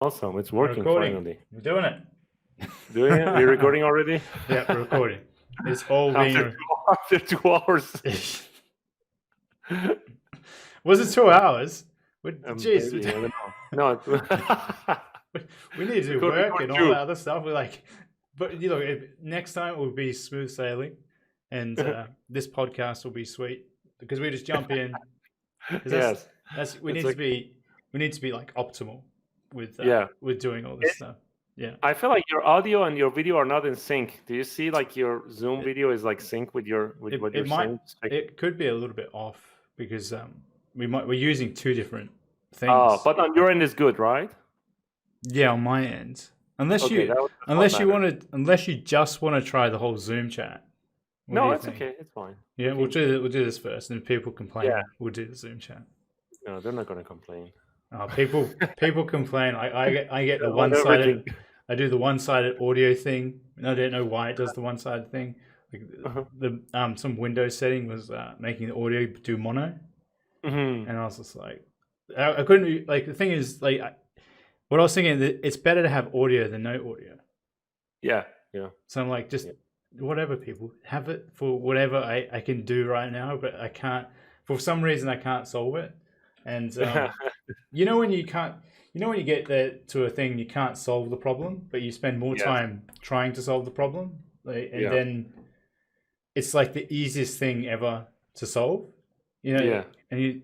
Awesome. It's We're working recording. finally. We're doing it. Doing it? We're recording already? Yeah, we're recording. It's all After being. after 2 hours. Was it 2 hours? Jeez, Maybe. I don't know. No, we need to do record work record and all two. that other stuff. We're like, but you know, next time it will be smooth sailing, and this podcast will be sweet because we just jump in. Because Yes. that's It's like we need to be like optimal yeah. with doing all this It, stuff. Yeah. I feel like your audio and your video are not in sync. Do you see like your Zoom It, video is like sync with what it you're might saying? It's like, it could be a little bit off because we're using two different oh, things. but on your end is good, right? Yeah, on my end. Okay, that's what matters. Unless you just want to try the whole Zoom chat. What do No, you it's think? okay. It's fine. Yeah, we'll do this first, and if people Yeah. complain, we'll do the Zoom chat. No, they're not gonna complain. People complain. I get the On everything. I do the one-sided audio thing, and I don't know why it does the one-sided thing. Like Uh-huh. the some Windows setting was making the audio do mono, Hmm. and I was just like, I couldn't like the thing is like what I was thinking that it's better to have audio than no audio. Yeah. Yeah. So I'm like, just Yeah. whatever, people have it for whatever I can do right now, but I can't for some reason I can't solve it. And you know when you can't, you know when you get there to a thing you can't solve the problem, but you spend more Yes. time trying to solve the problem, like, and Yeah. then it's like the easiest thing ever to solve, you know. Yeah. And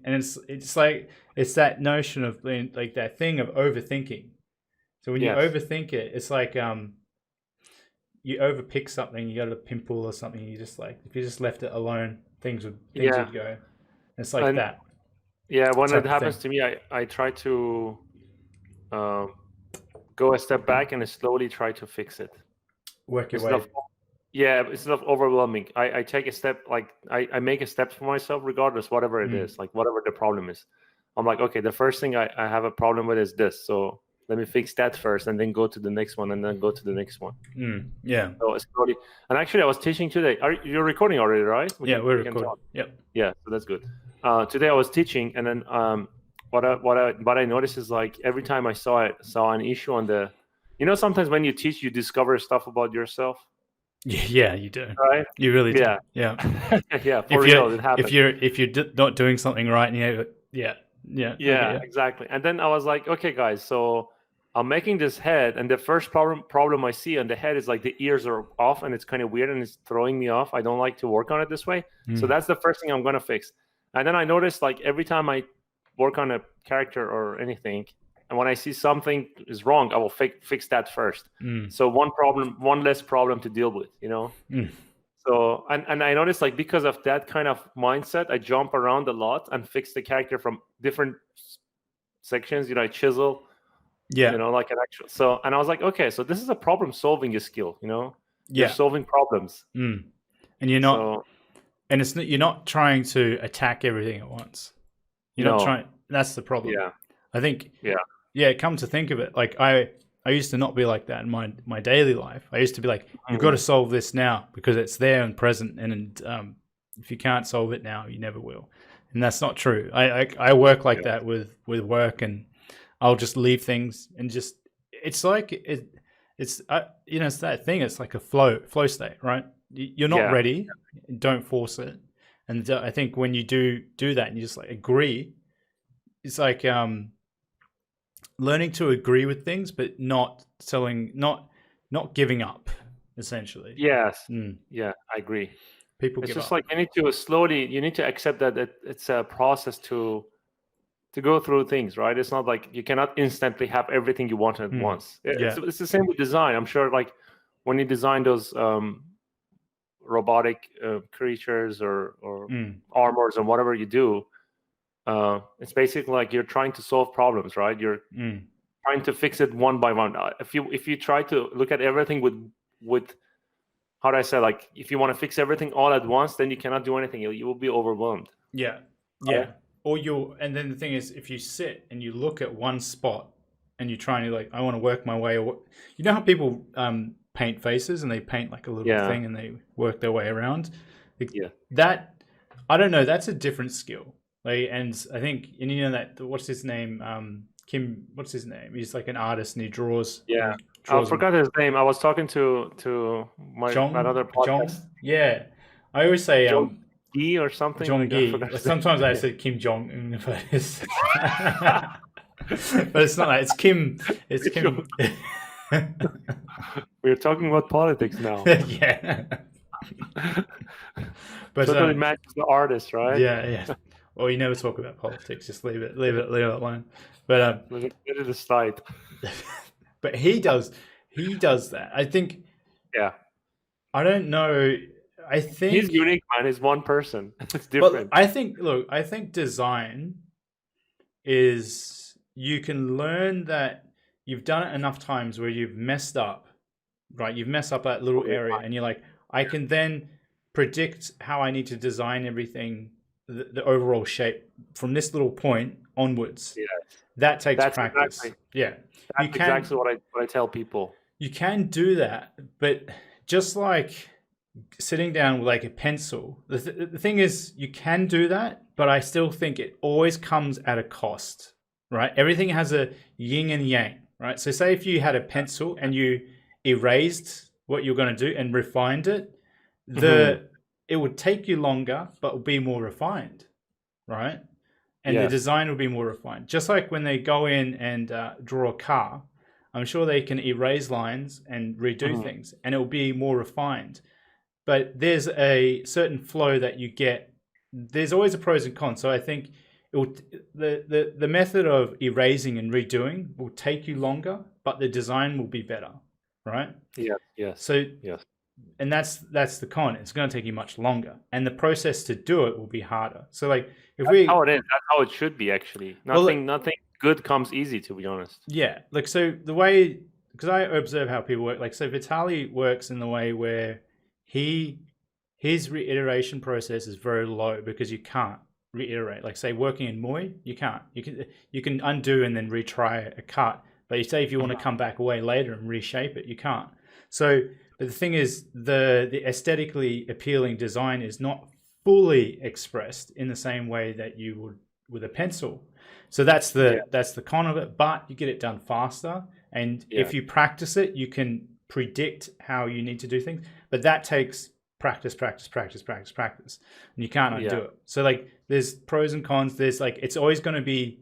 it's like it's that notion of being like that thing of overthinking. So when you Yes. overthink it, it's like you overpick something, you got a pimple or something. You just like if you just left it alone, things Yeah. would go. It's like And that yeah, when it type of thing. happens to me, I try to um, go a step back and slowly try to fix it Work your instead way. of instead of overwhelming. I take a step, like I make a step for myself, regardless whatever it is, like whatever the problem is. I'm like, okay, the first thing I have a problem with is this, so let me fix that first, and then go to the next one, and then go to the next one. Yeah. So slowly. And actually, I was teaching today. You're recording already, right? We're We can recording. talk. Yep. Yeah, so that's good. Today I was teaching, and then what I noticed is like every time I saw an issue on the, sometimes when you teach, you discover stuff about yourself, Yeah, you do. right? You really do. Yeah, Yeah. yeah, for real, it happens. If you're not doing something right, and yeah. Yeah, exactly. And then I was like, okay, guys, so I'm making this head, and the first problem I see on the head is like the ears are off, and it's kind of weird, and it's throwing me off. I don't like to work on it this way. So that's the first thing I'm gonna fix. And then I noticed like every time I work on a character or anything, and when I see something is wrong, I will fix that first. So one less problem to deal with, So and I noticed like because of that kind of mindset, I jump around a lot and fix the character from different sections. I chisel, Yeah. like an actual. So and I was like, okay, so this is a problem solving skill. You're Yeah. solving problems. And you're not, So and it's not, you're not trying to attack everything at once. You're not no, trying. That's the problem. yeah, I think. yeah, Yeah. Come to think of it, like I used to not be like that in my daily life. I used to be like, you've got to solve this now because it's there and present, and if you can't solve it now, you never will. And that's not true. I work like that with work, and I'll just leave things and just it's like it's it's that thing. It's like a flow state, right? You're not yeah, ready. Don't force it. And I think when you do that and you just like agree, it's like learning to agree with things, but not giving up. Essentially, yes, yeah, I agree. people It's give just up. like you need to accept that it's a process to go through things, right? It's not like you cannot instantly have everything you want at once. Yeah. It's the same with design. I'm sure, like when you design those robotic creatures or armors and whatever you do, it's basically like you're trying to solve problems, right? You're trying to fix it one by one. If you try to look at everything with how do I say, like if you want to fix everything all at once, then you cannot do anything. You will be overwhelmed. Yeah. Right? Or and then the thing is, if you sit and you look at one spot and you're trying to like, I want to work my way, you know how people paint faces and they paint like a little thing and they work their way around. That, I don't know, that's a different skill. Like, and I think, and that what's his name? Kim, what's his name? He's like an artist and he draws. Yeah, And he I draws forgot his name. I was talking to my Jong. another podcast, Yeah, I always say John Gee or something. Jong I Gi. forgot his Sometimes I name. say Kim Jong Un, but it's but it's not that. It's Kim. It's Kim. We're talking about politics now. Yeah. But Totally matches the artist, right? yeah. Well, you never talk about politics. Just leave it alone. But Let it aside. but he does that. I think. Yeah, I don't know. I think he's unique, man. He's one person. It's But different. I think design is you can learn that you've done it enough times where you've messed up, right? You've messed up that little area, and you're like, I can then predict how I need to design everything, the overall shape from this little point onwards. Yeah, that takes practice. Exactly, Yeah, that's exactly what I tell people. You can do that, but just like sitting down with like a pencil, the thing is you can do that, but I still think it always comes at a cost, right? Everything has a yin and yang, right? So say if you had a pencil and you erased what you're going to do and refined it, it would take you longer, but would be more refined, right? And the design will be more refined. Just like when they go in and draw a car, I'm sure they can erase lines and redo things, and it will be more refined. But there's a certain flow that you get. There's always a pros and cons. So I think it will, the method of erasing and redoing will take you longer, but the design will be better, right? Yeah. Yes. So yes. And that's the con. It's going to take you much longer, and the process to do it will be harder. So like if that's how it is. That's how it should be actually. Nothing good comes easy, to be honest. Yeah. Like so the way, because I observe how people work. Like so Vitaly works in the way where his reiteration process is very low because you can't reiterate. Like say working in Muay, you can't. You can undo and then retry a cut, but you say if you want to come back away later and reshape it, you can't. So, but the thing is, the aesthetically appealing design is not fully expressed in the same way that you would with a pencil. So that's the con of it, but you get it done faster, and if you practice it, you can predict how you need to do things. But that takes practice, and you can't undo it. So like, there's pros and cons. There's like, it's always going to be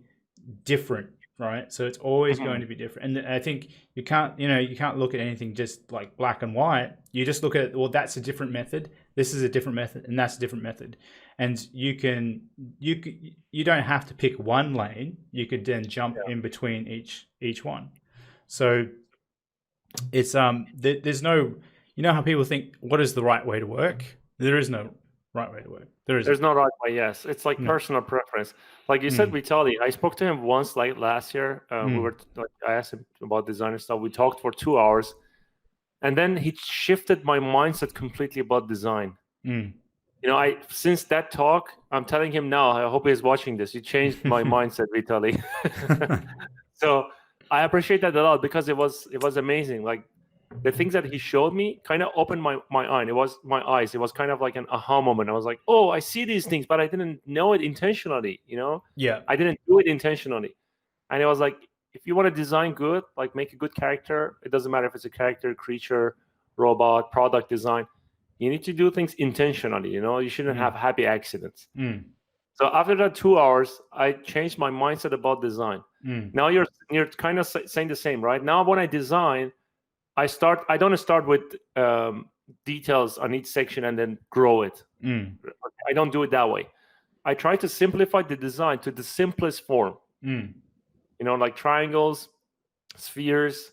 different, right? So it's always going to be different. And I think you can't look at anything just like black and white. You just look at, well, that's a different method. This is a different method, and that's a different method. And you don't have to pick one lane. You could then jump in between each one. So it's there's no, how people think, what is the right way to work? There is no right way to work. There's no right way. Yes, it's like personal preference. Like you said, Vitaly, I spoke to him once, like last year. We were like, I asked him about design and stuff. We talked for 2 hours, and then he shifted my mindset completely about design. Since that talk, I'm telling him now, I hope he's watching this. You changed my mindset, Vitaly. So I appreciate that a lot, because it was amazing. Like the things that he showed me kind of opened my eyes. It was kind of like an aha moment. I was like, oh, I see these things, but I didn't know it intentionally. I didn't do it intentionally. And it was like, if you want to design good, like make a good character, it doesn't matter if it's a character, creature, robot, product design. You need to do things intentionally. You shouldn't have happy accidents. So after that 2 hours, I changed my mindset about design. Now you're kind of saying the same, right? Now when I design, I don't start with details on each section and then grow it. I don't do it that way. I try to simplify the design to the simplest form. Like triangles, spheres,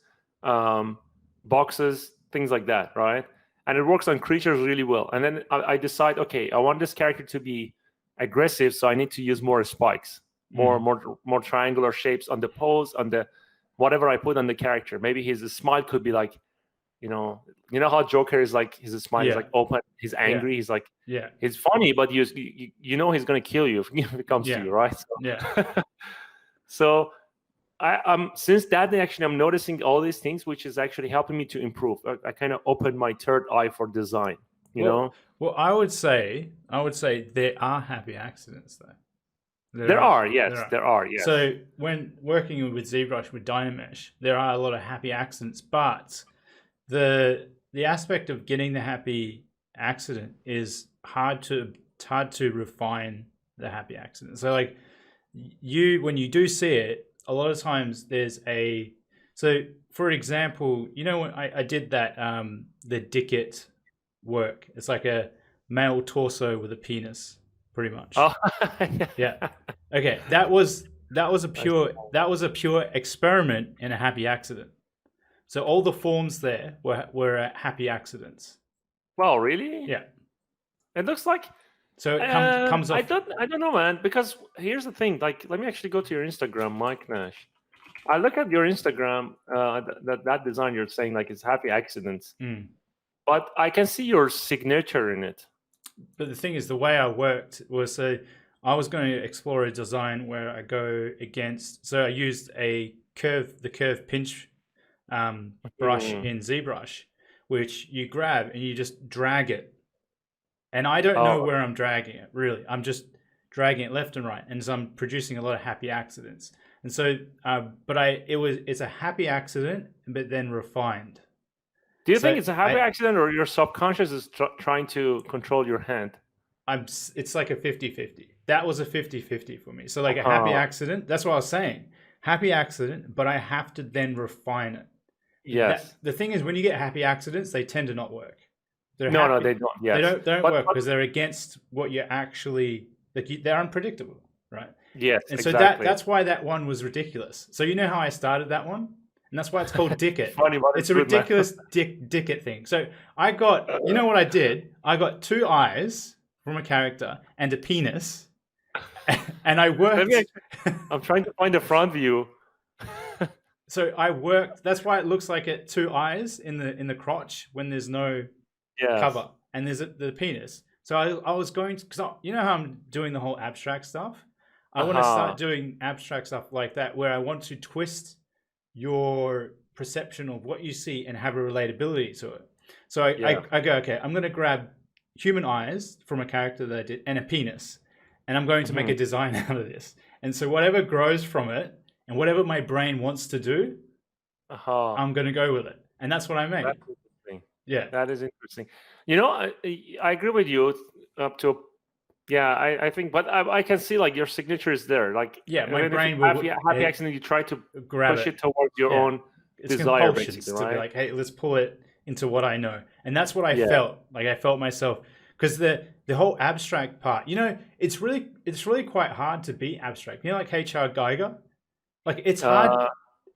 boxes, things like that, right? And it works on creatures really well. And then I decide, okay, I want this character to be aggressive, so I need to use more spikes, more triangular shapes on the pose, on the whatever I put on the character. Maybe his smile could be like, how Joker is like, his smile is like open, he's angry, he's like, he's funny, but he's gonna kill you if it comes to you, right? So since that day, actually, I'm noticing all these things, which is actually helping me to improve. I kind of opened my third eye for design. Well, I would say there are happy accidents though. There are, yes, There are. there are, yes. So when working with ZBrush with Dynamesh, there are a lot of happy accidents, but the aspect of getting the happy accident is hard to refine the happy accident. So like when you do see it, a lot of times there's a, so for example, you know, when I did that the Dickett work, it's like a male torso with a penis, pretty much. Oh, yeah. Okay, that was a pure experiment in a happy accident. So all the forms there were happy accidents. Well, really? Yeah. It looks like. So it comes off. I don't know, man. Because here's the thing. Like, let me actually go to your Instagram, Mike Nash. I look at your Instagram. That design you're saying like it's happy accidents, but I can see your signature in it. But the thing is, the way I worked was, so I was going to explore a design where I go against. So I used the curve pinch brush in ZBrush, which you grab and you just drag it. And I don't know where I'm dragging it, really. I'm just dragging it left and right, and so I'm producing a lot of happy accidents. And so, it's a happy accident, but then refined. Do you think it's a happy accident, or your subconscious is trying to control your hand? It's like a 50-50. That was a 50-50 for me. So like a happy accident, that's what I was saying. Happy accident, but I have to then refine it. Yes. The thing is, when you get happy accidents, they tend to not work. No, they don't. Yes. They don't work because they're against what you're actually, they're unpredictable, right? Yes, and exactly. So that's why that one was ridiculous. So you know how I started that one? And that's why it's called Dickett. Funny, but it's a ridiculous Dickett thing. So I got, you know what I did? I got 2 eyes from a character and a penis, and I worked. I'm trying to find the front view. So I worked. That's why it looks like 2 eyes in the crotch when there's no cover, and there's the penis. So I was going to, because you know how I'm doing the whole abstract stuff. I want to start doing abstract stuff like that, where I want to twist your perception of what you see and have a relatability to it. So I go, okay, I'm going to grab human eyes from a character that I did and a penis, and I'm going to make a design out of this. And so whatever grows from it and whatever my brain wants to do, I'm going to go with it. And that's what I made. That's interesting. Yeah. That is interesting. You know, I agree with you up to. Yeah, I think, but I can see like your signature is there. Like, my brain will happy accident. You try to push it towards your own it's desire, basically, to be like, hey, let's pull it into what I know, and that's what I felt. Like I felt myself, because the whole abstract part, you know, it's really quite hard to be abstract. You know, like H.R. Geiger, like it's hard.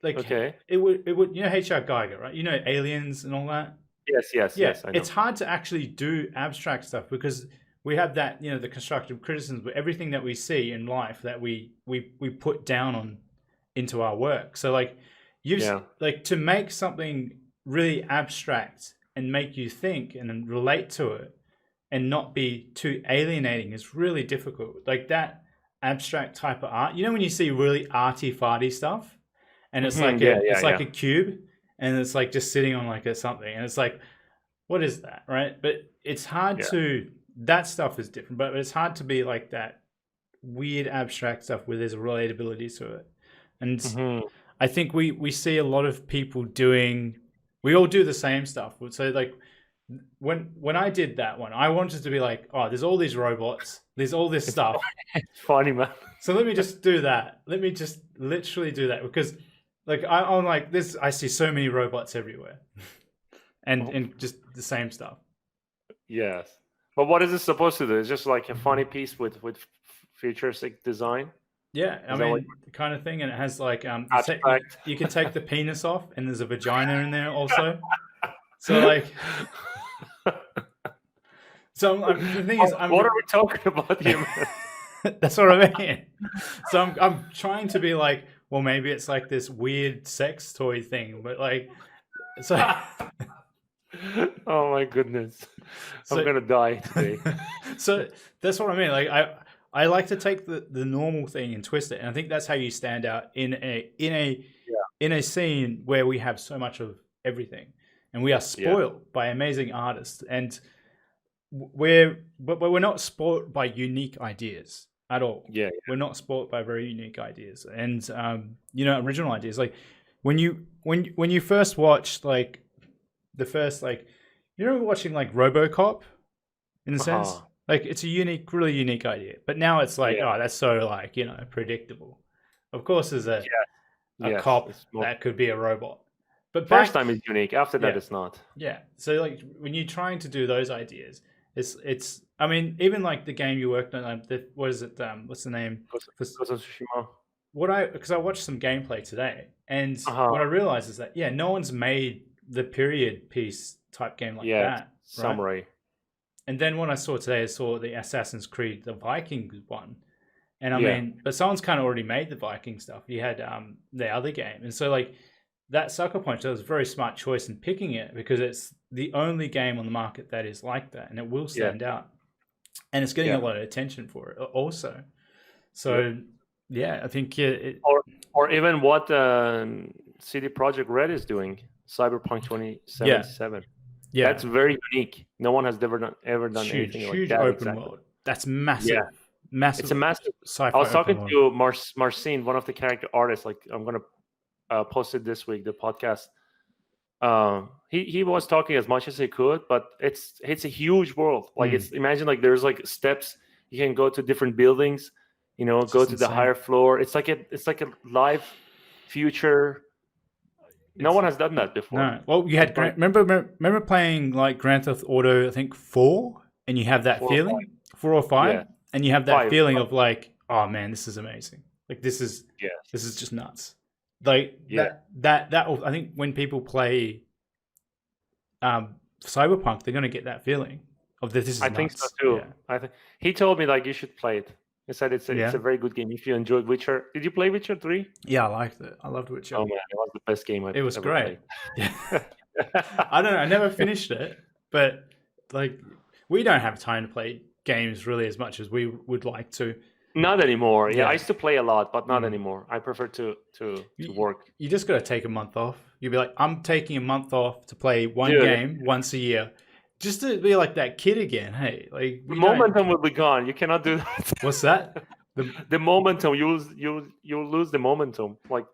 Like it would you know H.R. Geiger, right? You know, aliens and all that. Yes. I know. It's hard to actually do abstract stuff because we have that, you know, the constructive criticism, but everything that we see in life that we put down into our work. So like like to make something really abstract and make you think and then relate to it and not be too alienating is really difficult. Like that abstract type of art, you know, when you see really arty-farty stuff and it's like a cube and it's like just sitting on like something and it's like, what is that, right? But it's hard to, that stuff is different, but it's hard to be like that weird abstract stuff where there's a relatability to it. And I think we see a lot of people we all do the same stuff. So like when I did that one, I wanted to be like, oh, there's all these robots, there's all this stuff. It's funny, man. So let me just do that. Let me just literally do that because like I'm like this. I see so many robots everywhere, and just the same stuff. Yes, but what is it supposed to do? It's just like a funny piece with futuristic design. Yeah, I mean, the kind of thing, and it has like you can take the penis off, and there's a vagina in there also. So like, the thing is, what are we talking about here, man? That's what I mean. So I'm trying to be like, well, maybe it's like this weird sex toy thing, but like, so. Oh my goodness, I'm gonna die today. So that's what I mean. Like I like to take the normal thing and twist it, and I think that's how you stand out in a scene where we have so much of everything, and we are spoiled by amazing artists, and we're not spoiled by unique ideas. at all. Yeah. We're not spoilt by very unique ideas and original ideas. Like when you first watched like the first like watching like RoboCop in a sense. Like it's a really unique idea. But now it's like, Yeah. oh, that's so like predictable. Of course, there's a Yes. cop It's more... that could be a robot. But First time is unique. After that, Yeah. it's not. Yeah. So like when you're trying to do those ideas, it's. I mean, even like the game you worked on. What is it? What's the name? Ghost of Tsushima. Because I watched some gameplay today, and Uh-huh. what I realized is that no one's made the period piece type game like that. Samurai. Right? And then when I saw today, I saw the Assassin's Creed, the Viking one. And I mean, but someone's kind of already made the Viking stuff. You had the other game. And so like that Sucker Punch, that was a very smart choice in picking it because it's the only game on the market that is like that. And it will stand out. And it's getting a lot of attention for it also. So I think or even what CD Projekt Red is doing, Cyberpunk 2077. Yeah, that's very unique. No one has ever done anything like that. Open world. That's massive. Yeah, massive. It's a massive. Sci-fi I was talking world. to Marcin, one of the character artists. Like I'm gonna post it this week. The podcast. He was talking as much as he could, but it's a huge world. Like it's imagine like there's like steps. You can go to different buildings. Go to the higher floor. It's like a live future. No one has done that before. No. Well, you had remember playing like Grand Theft Auto, I think 4, and you have that feeling, 4 or 5, and you have that feeling of like, oh man, this is amazing. Like this is just nuts. Like that I think when people play Cyberpunk, they're gonna get that feeling of this is nuts. I think so too. Yeah. I think he told me like you should play it. He said it's a very good game if you enjoyed Witcher. Did you play Witcher 3? Yeah, I liked it. I loved Witcher. Oh man, it was the best game I've ever played. It was great. I don't know. I never finished it, but like we don't have time to play games really as much as we would like to. Not anymore. Yeah, I used to play a lot, but not anymore. I prefer to work. You just got to take a month off. You'll be like, I'm taking a month off to play one game once a year. Just to be like that kid again, hey, like the momentum will be gone. You cannot do that. What's that? The momentum. You lose the momentum, like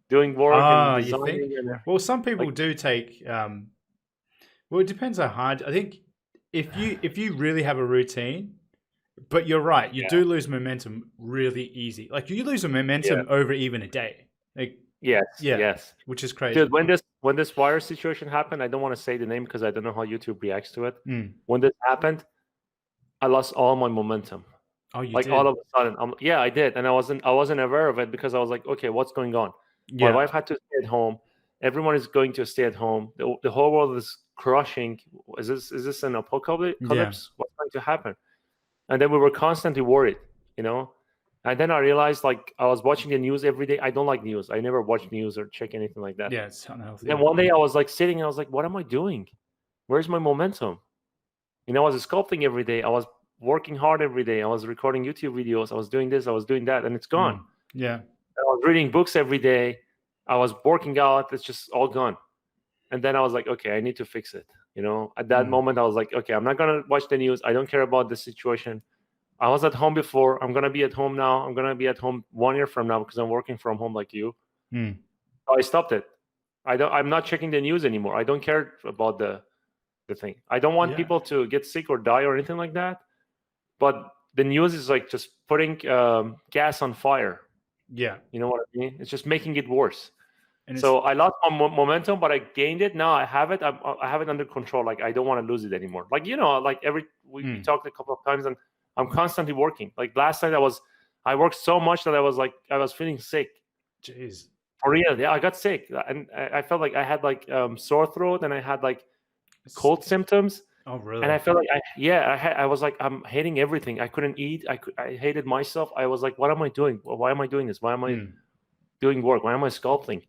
doing work and designing. You think? Well, some people do take. Well, it depends how hard. I think if you really have a routine, but you're right, you do lose momentum really easy. Like you lose a momentum over even a day. Like yes, which is crazy. Dude, when this virus situation happened, I don't want to say the name because I don't know how YouTube reacts to it. When this happened, I lost all my momentum. Oh, you did? All of a sudden, I did, and I wasn't aware of it because I was like, okay, what's going on? My wife had to stay at home. Everyone is going to stay at home. The whole world is crushing. Is this an apocalypse? What's going to happen? And then we were constantly worried, And then I realized, like, I was watching the news every day. I don't like news. I never watch news or check anything like that. Yeah, it's unhealthy. And one day I was like sitting and I was like, what am I doing? Where's my momentum? I was sculpting every day. I was working hard every day. I was recording YouTube videos. I was doing this. I was doing that. And it's gone. Yeah. I was reading books every day. I was working out. It's just all gone. And then I was like, okay, I need to fix it. At that moment, I was like, okay, I'm not going to watch the news. I don't care about the situation. I was at home before. I'm going to be at home now. I'm going to be at home 1 year from now because I'm working from home like you. So I stopped it. I'm not checking the news anymore. I don't care about the thing. I don't want people to get sick or die or anything like that. But the news is like just putting gas on fire. Yeah. You know what I mean? It's just making it worse. And so I lost my momentum, but I gained it. Now I have it. I have it under control. Like I don't want to lose it anymore. Like like we talked a couple of times, and I'm constantly working. Like last night, I worked so much that I was feeling sick. Jeez. For real, yeah, I got sick, and I felt like I had like sore throat, and I had like cold symptoms. Oh, really? And I felt like I was like I'm hating everything. I couldn't eat. I hated myself. I was like, what am I doing? Why am I doing this? Why am I doing work? Why am I sculpting?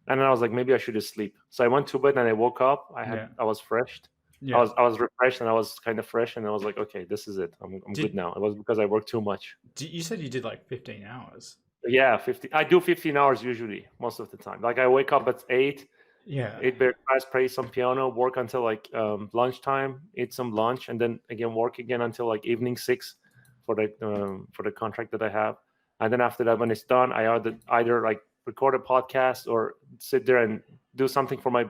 And then I was like, maybe I should just sleep. So I went to bed and I woke up. I was fresh. Yeah. I was refreshed and I was kind of fresh. And I was like, okay, this is it. I'm good now. It was because I worked too much. You said you did like 15 hours. Yeah, 50. I do 15 hours usually most of the time. Like I wake up at 8. Yeah. 8 breakfast, play some piano, work until like lunchtime, eat some lunch, and then again work again until like evening 6 for the contract that I have. And then after that, when it's done, I either like record a podcast or sit there and do something for my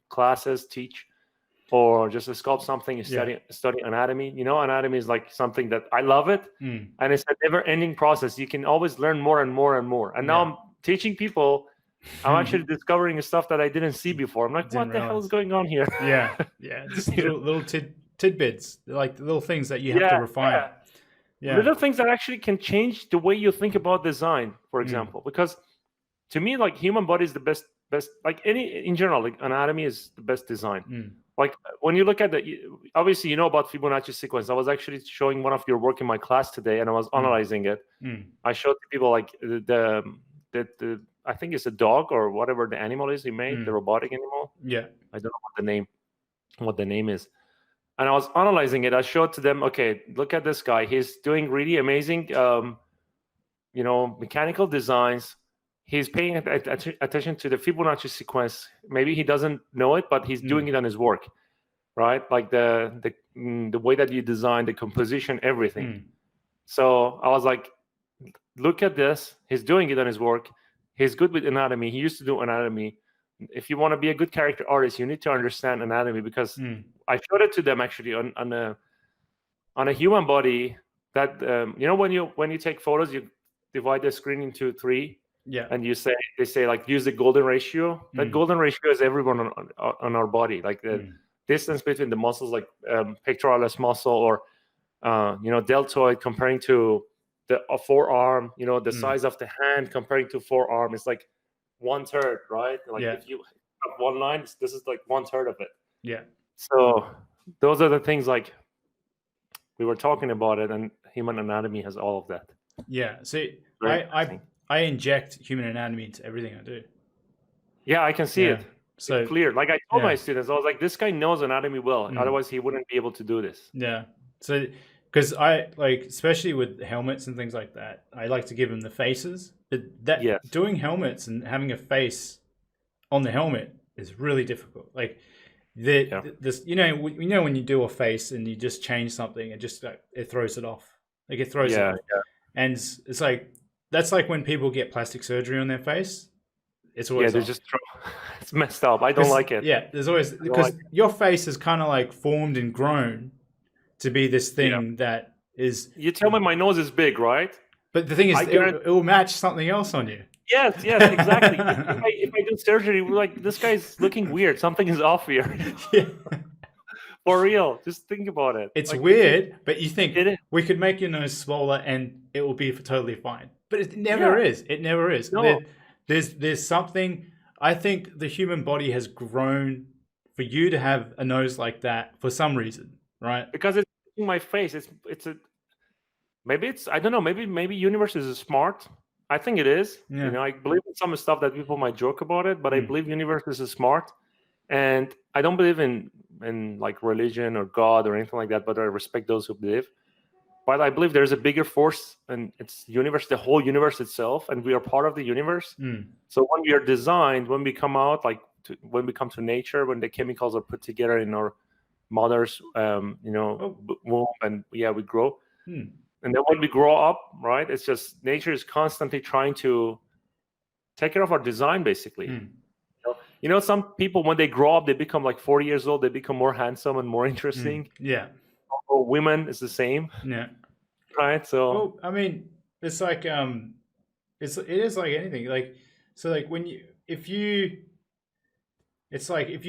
classes, teach, or just sculpt something and study anatomy. You know, anatomy is like something that I love it, and it's a never-ending process. You can always learn more and more and more. And now I'm teaching people. I'm actually discovering stuff that I didn't see before. I'm like, what the hell is going on here? Yeah. Just little tidbits, like little things that you have to refine. Little things that actually can change the way you think about design, for example. Because to me, like human body is the best. Like in general, like anatomy is the best design. Like when you look at obviously you know about Fibonacci sequence. I was actually showing one of your work in my class today, and I was analyzing it. I showed people like the I think it's a dog or whatever the animal is he made, the robotic animal. Yeah, I don't know what the name is. And I was analyzing it. I showed to them, okay, look at this guy. He's doing really amazing, mechanical designs. He's paying attention to the Fibonacci sequence. Maybe he doesn't know it, but he's doing it on his work, right? Like the way that you design, the composition, everything. So I was like, look at this. He's doing it on his work. He's good with anatomy. He used to do anatomy. If you want to be a good character artist, you need to understand anatomy, because I showed it to them actually on a human body that when you take photos, you divide the screen into 3. Yeah. And they say like use the golden ratio. That golden ratio is everyone on our body, like the distance between the muscles, like pectoralis muscle or deltoid comparing to a forearm. The size of the hand comparing to forearm is like 1/3, right? Like if you have one line, this is like 1/3 of it. Yeah. So those are the things like we were talking about it, and human anatomy has all of that. Yeah. See, I inject human anatomy into everything I do. Yeah, I can see it. So it's clear. Like I told my students, I was like, this guy knows anatomy well. Otherwise, he wouldn't be able to do this. Yeah. So because I like, especially with helmets and things like that, I like to give them the faces. But doing helmets and having a face on the helmet is really difficult. Like this, we know when you do a face and you just change something, it throws it off. Like it throws it off. Yeah. And it's like that's like when people get plastic surgery on their face. It's always it's messed up. I don't like it. Yeah, there's always because your face is kind of like formed and grown to be this thing that is. You tell me my nose is big, right? But the thing is, it will match something else on you. Yes, exactly. if I do surgery, we're like, this guy's looking weird. Something is off here. Yeah. For real. Just think about it. It's like, weird, but you think we could make your nose smaller and it will be totally fine. But it never is. It never is. No. There's something. I think the human body has grown for you to have a nose like that for some reason, right? Because it's in my face. I don't know. Maybe universe is smart. I think it is. Yeah. I believe in some stuff that people might joke about it, but I believe universe is smart, and I don't believe in like religion or God or anything like that. But I respect those who believe. But I believe there's a bigger force, and it's universe, the whole universe itself, and we are part of the universe. So when we are designed, when we come out, when we come to nature, when the chemicals are put together in our mother's, womb, and we grow. And then when we grow up, right, it's just nature is constantly trying to take care of our design, basically. Some people, when they grow up, they become like 40 years old, they become more handsome and more interesting. Yeah. Or women is the same. Yeah. Right. So. Well, I mean, it's like it is like anything. Like so, like if you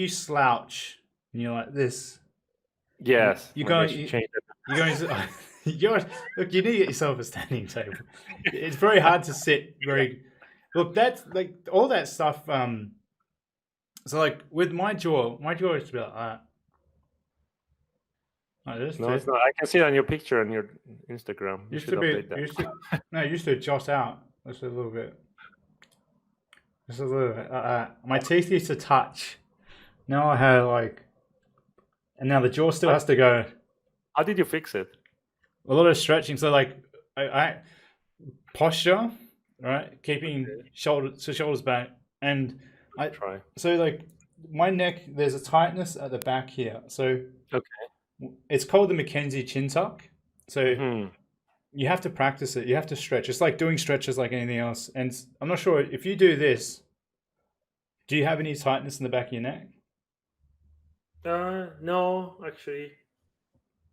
slouch and you're like this. Yes. You're going. Look, you need to get yourself a standing table. It's very hard to sit very. Look, that's like all that stuff. So like with my jaw is to be like that. No, it's not. I can see it on your picture on your Instagram. Used to jot out just a little bit. Just a little bit. My teeth used to touch. Now I have and now the jaw still has to go. How did you fix it? A lot of stretching. So I posture, right? Keeping shoulders back, and I try. So my neck, there's a tightness at the back here. So okay. It's called the Mackenzie chin tuck. So you have to practice it. You have to stretch. It's like doing stretches like anything else. And I'm not sure if you do this, do you have any tightness in the back of your neck? No, actually,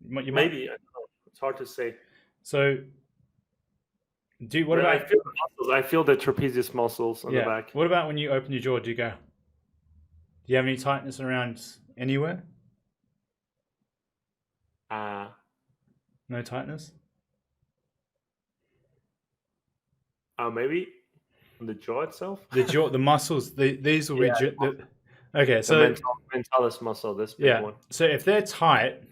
You might. maybe. I don't know. It's hard to say. So, what But I about, feel the muscles. I feel the trapezius muscles on the yeah, back. what about when you open your jaw? Do you have any tightness around anywhere? Uh, No tightness? Maybe on the jaw itself. The muscles, these will be, Yeah, okay, the so mentalis muscle, this big yeah. one. So if they're tight,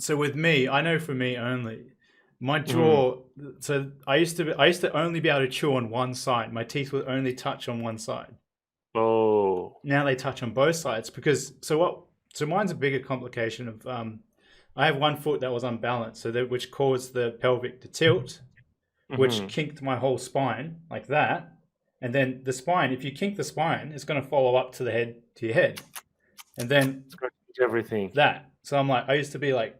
so with me, I know for me only, my Mhm. jaw. So I used to only be able to chew on one side. My teeth would only touch on one side. Oh. Now they touch on both sides because so mine's a bigger complication of I have one foot that was unbalanced, so that which caused the pelvic to tilt, which Hmm. kinked my whole spine like that. And then the spine, if you kink the spine, it's going to follow up to the head to your head, and then It's going to change everything. that. So I'm like, I used to be like,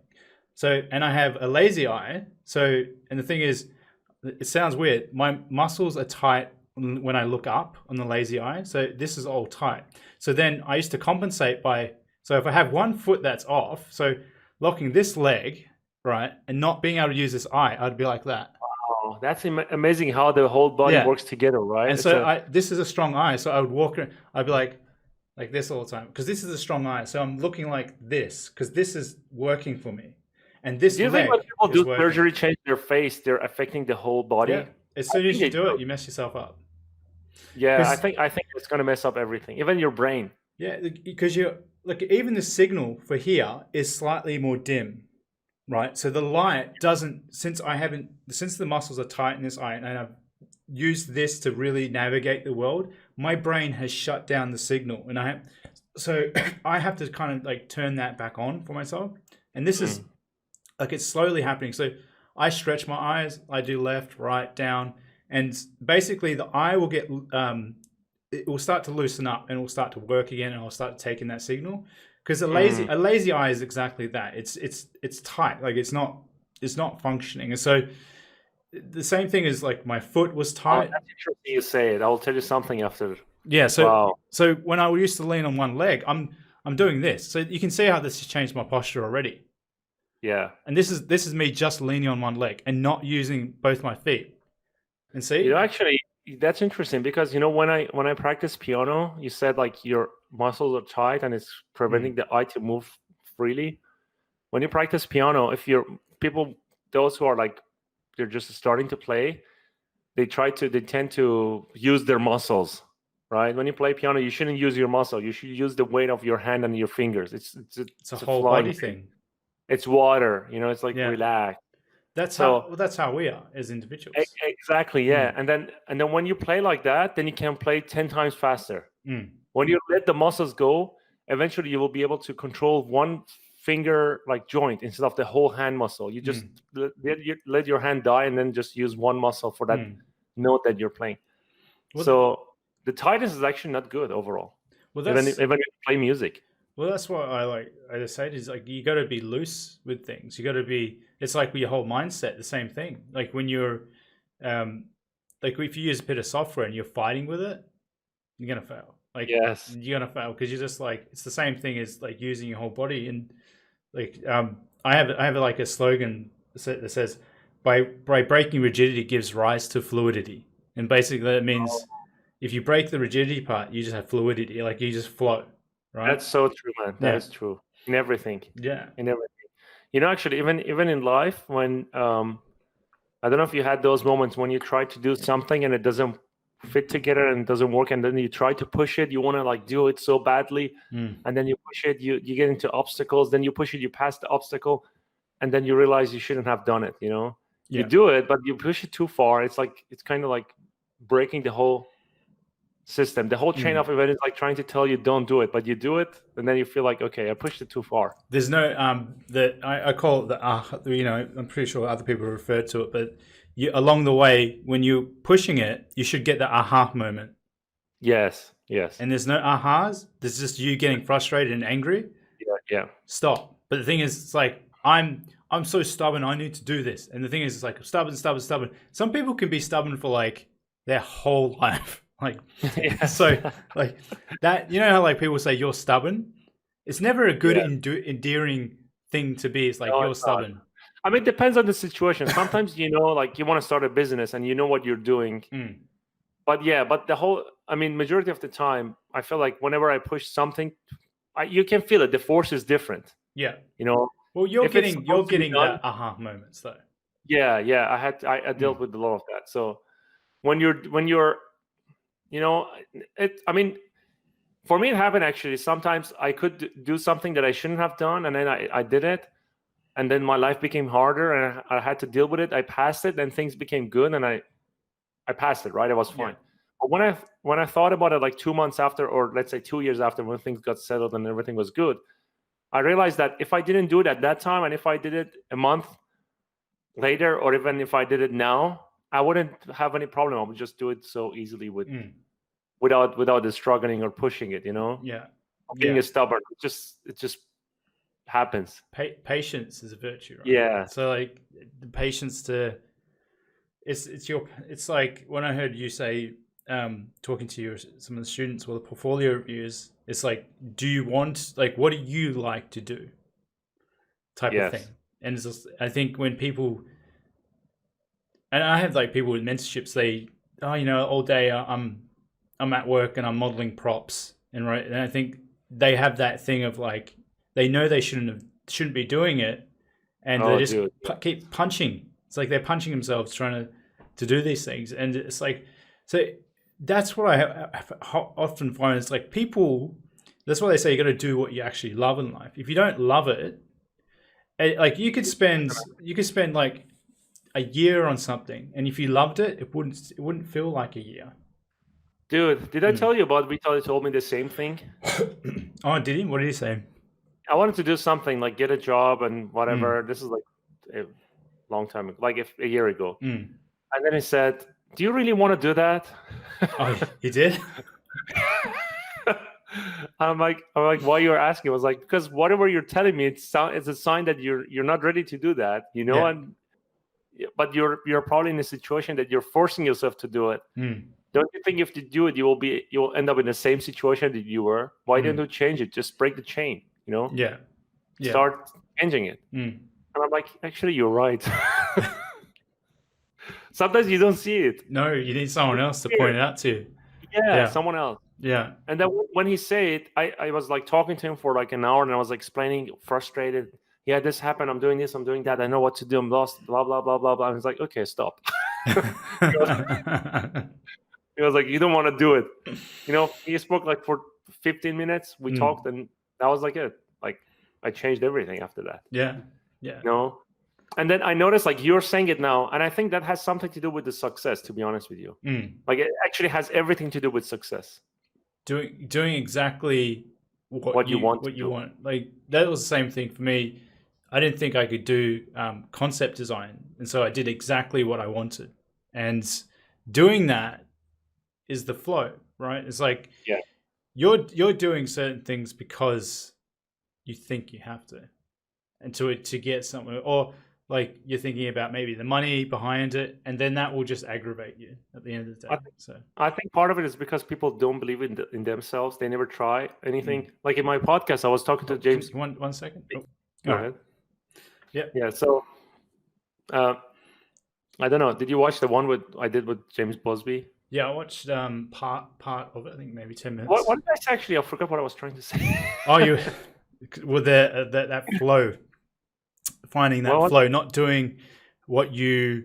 so, and I have a lazy eye. So, and the thing is, it sounds weird. My muscles are tight when I look up on the lazy eye. So this is all tight. So then I used to compensate by, so if I have one foot that's off, so locking this leg, right, and not being able to use this eye, I'd be like that. Oh, that's amazing how the whole body Yeah. works together, right? And It's so a this is a strong eye. So I would walk, I'd be like this all the time because this is a strong eye. So I'm looking like this because this is working for me. And this Do you think when leg people is do working. surgery, change their face, they're affecting the whole Yeah. body? As I soon as think you they do do. it, you mess yourself up. Yeah, Because I think it's gonna mess up everything, even your brain. yeah, because you're like even the signal for here is slightly more dim, right? So the light doesn't since the muscles are tight in this eye, and I've used this to really navigate the world. My brain has shut down the signal, and so I have to kind of like turn that back on for myself. And this is Mm. like it's slowly happening. So I stretch my eyes, I do left, right, down, and basically the eye will get it will start to loosen up and it will start to work again, and I'll start taking that signal. Because Mm. a lazy eye is exactly that. It's tight, like it's not functioning. And so the same thing is like my foot was Oh, tight. that's interesting you say it. I will tell you something after. Yeah, Wow. so when I used to lean on one leg, I'm doing this. So you can see how this has changed my posture already. Yeah. And this is me just leaning on one leg and not using both my feet. And see? Actually, that's interesting because when I practice piano, you said like your muscles are tight and it's preventing the eye to move freely. When you practice piano, if you're people, those who are like they're just starting to play, they tend to use their muscles, right? When you play piano, you shouldn't use your muscle. You should use the weight of your hand and your fingers. It's a it's a whole flying body thing. thing. It's water, it's like Yeah. relax. So That's how we are as individuals. exactly, yeah. And then when you play like that, then you can play 10 times faster. Mm. When you let the muscles go, eventually you will be able to control one finger like joint instead of the whole hand muscle. You just let your hand die and then just use one muscle for that note that you're playing. Well, So the tightness is actually not good overall, well, even that's if you play music. well, that's what I just say is like you got to be loose with things. You got to be. It's like with your whole mindset. The same thing. Like when you're, like if you use a bit of software and you're fighting with it, you're gonna fail. Like Yes. you're gonna fail because you're just like it's the same thing as like using your whole body. And like I have like a slogan that says by breaking rigidity gives rise to fluidity, and basically that means if you break the rigidity part, you just have fluidity, like you just float, right? That's so true, man. That Yeah, is true in everything. yeah. In everything. Actually, even in life, when I don't know if you had those moments when you try to do something and it doesn't fit together and it doesn't work, and then you try to push it, you want to like do it so badly, and then you push it, you get into obstacles, then you push it, you pass the obstacle, and then you realize you shouldn't have done it. You Yeah. do it, but you push it too far. It's kind of like breaking the whole system. The whole chain of event is like trying to tell you don't do it, but you do it, and then you feel like, okay, I pushed it too far. There's no that I call it the I'm pretty sure other people refer to it, but along the way when you're pushing it, you should get the aha moment. Yes. And there's no ahas. There's just you getting frustrated and angry. Yeah. Stop. But the thing is, it's like I'm I'm so stubborn. I need to do this. And the thing is, it's like stubborn. Some people can be stubborn for like their whole life. Like, Yes. so like that, you know how like people say you're stubborn? It's never a good, Yeah. endearing thing to be. It's like No, you're it's not. stubborn. I mean, it depends on the situation. Sometimes, like you want to start a business and you know what you're doing. Mm. But yeah, but I mean, majority of the time, I feel like whenever I push something, you can feel it. The force is different. Yeah. You know, Well, you're if it's you're supposed to be getting done, that aha moments though. yeah, yeah. I dealt with a lot of that. So when you're, I mean, for me, it happened actually. Sometimes I could do something that I shouldn't have done, and then I did it, and then my life became harder, and I had to deal with it. I passed it, and things became good, and I passed it. Right, I was fine. Yeah. But when I thought about it, like 2 months after, or let's say 2 years after, when things got settled and everything was good, I realized that if I didn't do it at that time, and if I did it a month later, or even if I did it now, I wouldn't have any problem. I would just do it so easily without the struggling or pushing it. Yeah. Being a stubborn, it just happens. Patience is a virtue, right? Yeah. So like the patience to it's like when I heard you say talking to some of the students or the portfolio reviews, it's like, do you want, like, what do you like to do type of thing. And it's just, I think when people, and I have like people with mentorships, they all day I'm at work and I'm modeling props, and I think they have that thing of like they know they shouldn't be doing it, and they just keep punching. It's like they're punching themselves trying to do these things, and it's like, so that's what I often find. It's like people. That's why they say you got to do what you actually love in life. If you don't love it, like you could spend like a year on something, and if you loved it, it wouldn't feel like a year. Dude, did I tell you about Vitaly told me the same thing? Oh, did he? What did he say? I wanted to do something like get a job and whatever. This is like a long time ago, like a year ago. And then he said, "Do you really want to do that?" Oh, he did? I'm like, why you're asking? I was like, because whatever you're telling me, it's a sign that you're not ready to do that, Yeah. And but you're probably in a situation that you're forcing yourself to do it. Don't you think if you do it, you'll end up in the same situation that you were? Why didn't you change it? Just break the chain, Yeah. Start changing it. And I'm like, actually, you're right. Sometimes you don't see it. No, you need someone else to point it out to you. Yeah, someone else. Yeah. And then when he said it, I was like talking to him for like an hour, and I was like explaining, frustrated. Yeah, this happened. I'm doing this. I'm doing that. I know what to do. I'm lost. Blah blah blah blah blah. And he's like, okay, stop. He was like, you don't want to do it. He spoke like for 15 minutes. We talked, and that was like it. Like I changed everything after that. Yeah. And then I noticed, like you're saying it now, and I think that has something to do with the success. To be honest with you, like it actually has everything to do with success. Doing exactly what you want. Like that was the same thing for me. I didn't think I could do concept design, and so I did exactly what I wanted. And doing that is the flow, right? It's like you're doing certain things because you think you have to, and to get somewhere, or like you're thinking about maybe the money behind it, and then that will just aggravate you at the end of the day. I think part of it is because people don't believe in themselves. They never try anything. Like in my podcast, I was talking to James. One second. Go ahead. Yeah. So, I don't know. Did you watch the one I did with James Bosby? Yeah, I watched part of it. I think maybe 10 minutes. What did I say? Actually, I forgot what I was trying to say. Oh, you with that flow, finding that flow, not doing what you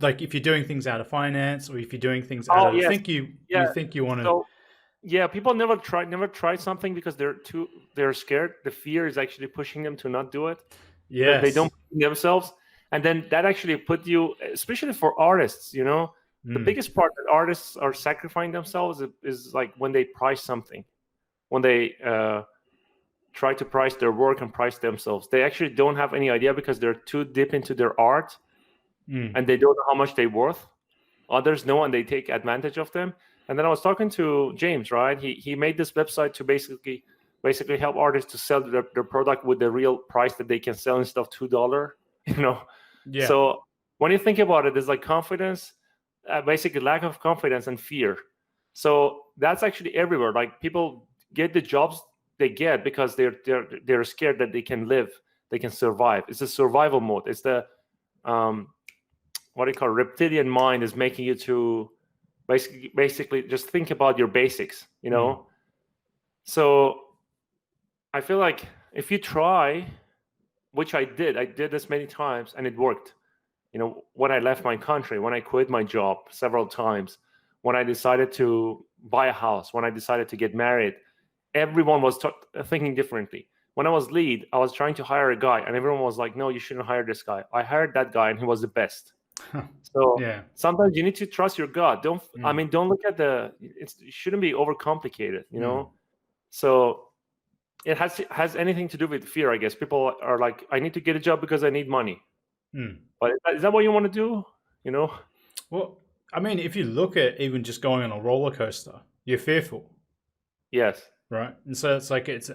like. If you're doing things out of finance, or if you're doing things out of you think you want to. So, yeah, people never try something because they're scared. The fear is actually pushing them to not do it. Yeah, they don't believe in themselves, and then that actually put you, especially for artists. The biggest part that artists are sacrificing themselves is like when they price something, when they try to price their work and price themselves. They actually don't have any idea because they're too deep into their art, and they don't know how much they're worth. Others know, and they take advantage of them. And then I was talking to James, right? He made this website to basically basically help artists to sell their product with the real price that they can sell instead of $2. You know, Yeah. so when you think about it, there's like confidence, basically lack of confidence and fear. So that's actually everywhere. Like people get the jobs they get because they're scared that they can live, they can survive. It's a survival mode. It's the what do you call it? Reptilian mind is making you to basically just think about your basics. You know, so I feel like if you try, which I did this many times and it worked. You know, when I left my country, when I quit my job several times, when I decided to buy a house, when I decided to get married, everyone was thinking differently. When I was lead, I was trying to hire a guy, and everyone was like, "No, you shouldn't hire this guy." I hired that guy, and he was the best. So Yeah. sometimes you need to trust your gut. Don't look at it shouldn't be overcomplicated. You know, so it has anything to do with fear, I guess. People are like, I need to get a job because I need money. But is that what you want to do? You know? Well, I mean, if you look at even just going on a roller coaster, you're fearful, Yes. right? And so it's like it's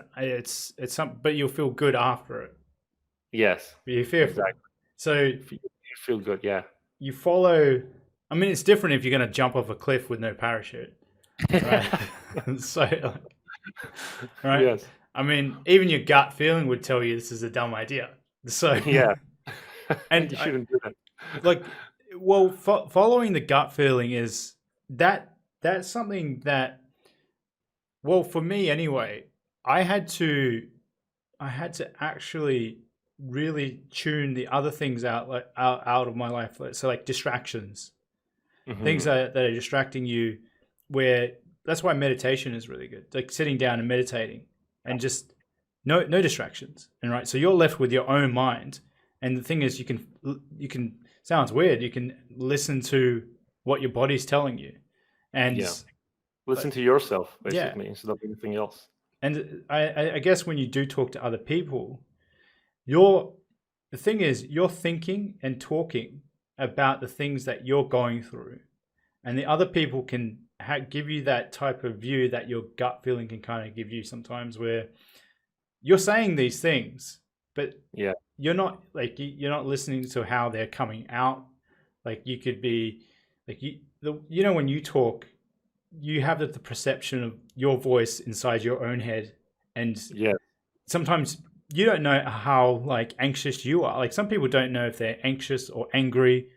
something, but you'll feel good after it. Yes. But you're fearful. Exactly. So You feel good, yeah. you follow. I mean, it's different if you're going to jump off a cliff with no parachute, right? So, right? Yes. I mean, even your gut feeling would tell you this is a dumb idea. So yeah, and you shouldn't do that. Like, well, following the gut feeling is that's something that, well, for me anyway, I had to actually really tune the other things out, like out of my life. So like distractions, things that are distracting you. Where that's why meditation is really good. Like sitting down and meditating, and just no distractions. And right, so you're left with your own mind. And the thing is, you can sounds weird. You can listen to what your body's telling you, and listen to yourself basically instead of anything else. And I guess when you do talk to other people, the thing is you're thinking and talking about the things that you're going through, and the other people can give you that type of view that your gut feeling can kind of give you sometimes, where you're saying these things, but you're not listening to how they're coming out. Like you could be like when you talk, you have the perception of your voice inside your own head, and sometimes you don't know how like anxious you are. Like some people don't know if they're anxious or angry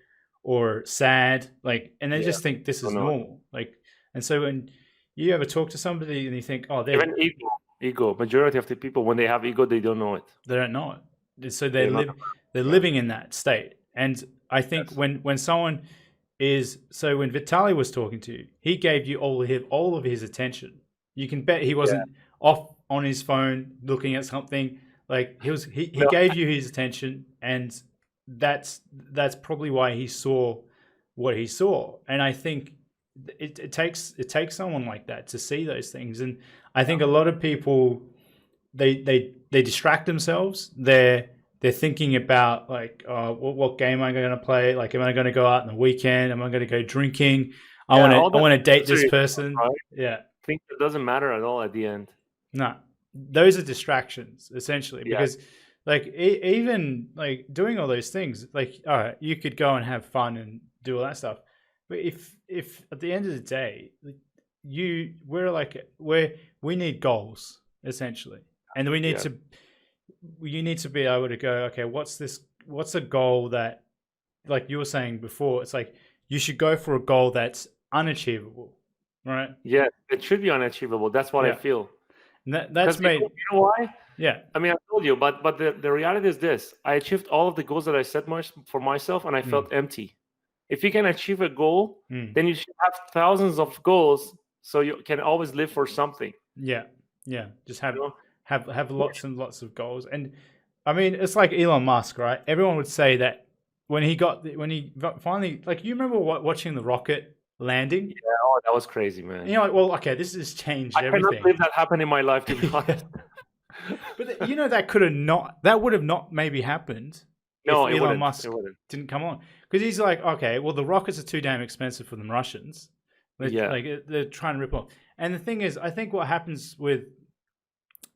or sad, like, and they just think this is normal. Like, and so when you ever talk to somebody and you think, oh, they're even ego. Majority of the people, when they have ego, they don't know it. They don't know it. So they're living in that state. And I think when someone is, so when Vitaly was talking to you, he gave you all of his attention. You can bet he wasn't off on his phone looking at something. Like he gave you his attention, and that's probably why he saw what he saw. And I think it takes someone like that to see those things. And I think a lot of people, they distract themselves. They're thinking about like, what game am I going to play? Like, am I going to go out on the weekend? Am I going to go drinking? I want to date this person. Right? Yeah, I think it doesn't matter at all at the end. No, those are distractions essentially, because like even like doing all those things, like, all right, you could go and have fun and do all that stuff, but if at the end of the day, we need goals essentially, and we need you need to be able to go, okay, what's a goal that, like you were saying before, it's like you should go for a goal that's unachievable, right? Yeah, it should be unachievable. That's what I feel. That's made. You know why? Yeah. I mean, I told you, but the reality is this: I achieved all of the goals that I set for myself, and I felt empty. If you can achieve a goal, then you should have thousands of goals, so you can always live for something. Yeah. Just have lots and lots of goals. And I mean, it's like Elon Musk, right? Everyone would say that when he finally, like, you remember watching the rocket landing? Yeah, that was crazy, man. And you're like, well, okay, this has changed everything. I cannot believe that happened in my life, to be honest. But that would have not maybe happened. No, if Elon Musk didn't come on, because he's like, okay, well, the rockets are too damn expensive for the Russians. Like they're trying to rip off. And the thing is, I think what happens with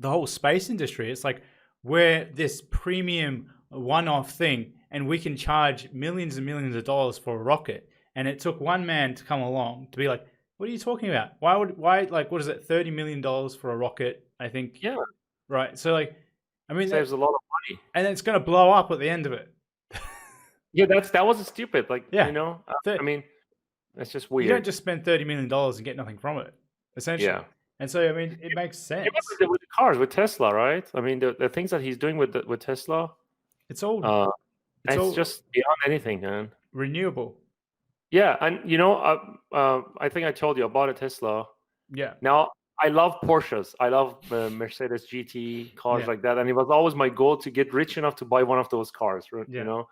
the whole space industry. It's like we're this premium one-off thing, and we can charge millions and millions of dollars for a rocket. And it took one man to come along to be like, "What are you talking about? Why like what is it? $30 million for a rocket? I think, Yeah, right? So like, I mean, saves a lot of money. and it's going to blow up at the end of it. Yeah, that was stupid. Like, Yeah. you know, I mean, it's just You don't weird. just spend $30 million and get nothing from it, essentially. Yeah. And so, I mean, it makes sense. Even with the cars, with Tesla, right? I mean, the things that he's doing with Tesla, It's all it's just beyond anything, man. renewable. Yeah, and you know, I think I told you I bought a Tesla. Yeah. Now I love Porsches. I love Mercedes GT cars Yeah. like that, and it was always my goal to get rich enough to buy one of those cars. Yeah. You know.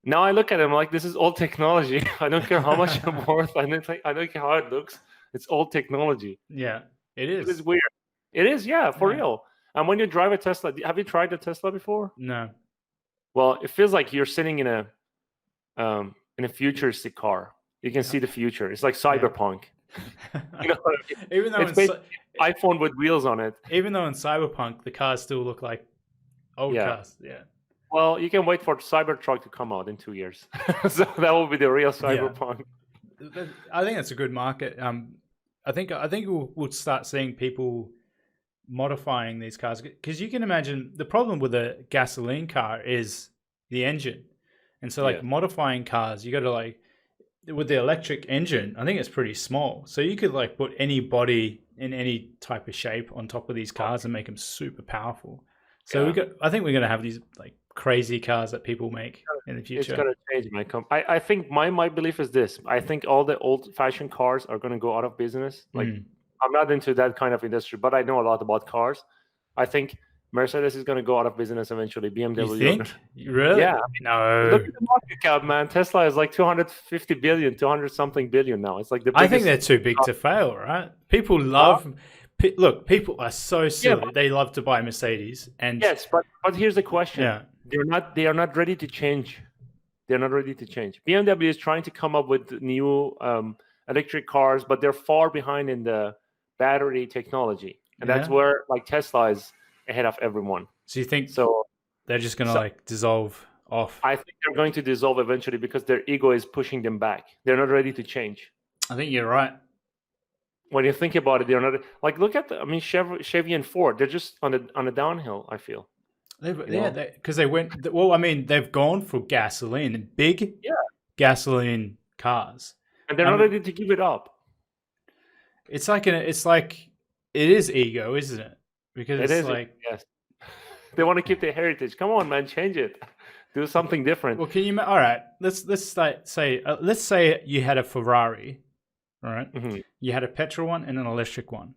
Now I look at them like this is old technology. I don't care how much I'm worth. I don't care how it looks. It's old technology. Yeah, it It is. is weird. It is, yeah, for Yeah. real. And when you drive a Tesla, have you tried a Tesla before? No. Well, it feels like you're sitting in a futuristic car. You can see the future. It's like cyberpunk. You know what I mean? Even though It's basically iPhone with wheels on it. even though in Cyberpunk the cars still look like old Yeah. cars. Yeah. Well, you can wait for Cybertruck to come out in 2 years. So that will be the real cyberpunk. I think that's a good market. I think we'll start seeing people modifying these cars, because you can imagine the problem with a gasoline car is the engine, and so like Yeah. modifying cars, you got to like with the electric engine. I think it's pretty small, so you could like put any body in any type of shape on top of these cars and make them super powerful. So Yeah. I think we're gonna have these like crazy cars that people make in the It's future. gonna change my I think my belief is this. I think all the old-fashioned cars are gonna go out of business. Like I'm not into that kind of industry, but I know a lot about cars. I think Mercedes is gonna go out of business eventually. BMW. You think? Really? Yeah. No. Look at the market cap, man. Tesla is like 250 billion, 200 something billion now. It's like the biggest. I think they're too big to fail, right? People love. Look, people are so silly. They love to buy Mercedes, and yes, but here's the question. yeah, They are not ready to change. They're not ready to change. BMW is trying to come up with new electric cars, but they're far behind in the battery technology, and that's Yeah. where like Tesla is ahead of everyone. So you think So they're just gonna like dissolve off? I think they're going to dissolve eventually because their ego is pushing them back. They're not ready to change. I think you're right. When you think about it, they're not like look at I mean Chevy and Ford. They're just on a downhill. I feel. Because they went. Well, I mean, they've gone for gasoline and big gasoline cars, and they're not ready to give it up. It's like it is ego, isn't it? Because it it's is like yes, they want to keep their heritage. Come on, man, change it. Do something different. Well, can you? All right, let's say you had a Ferrari, all right? Mm-hmm. You had a petrol one and an electric one.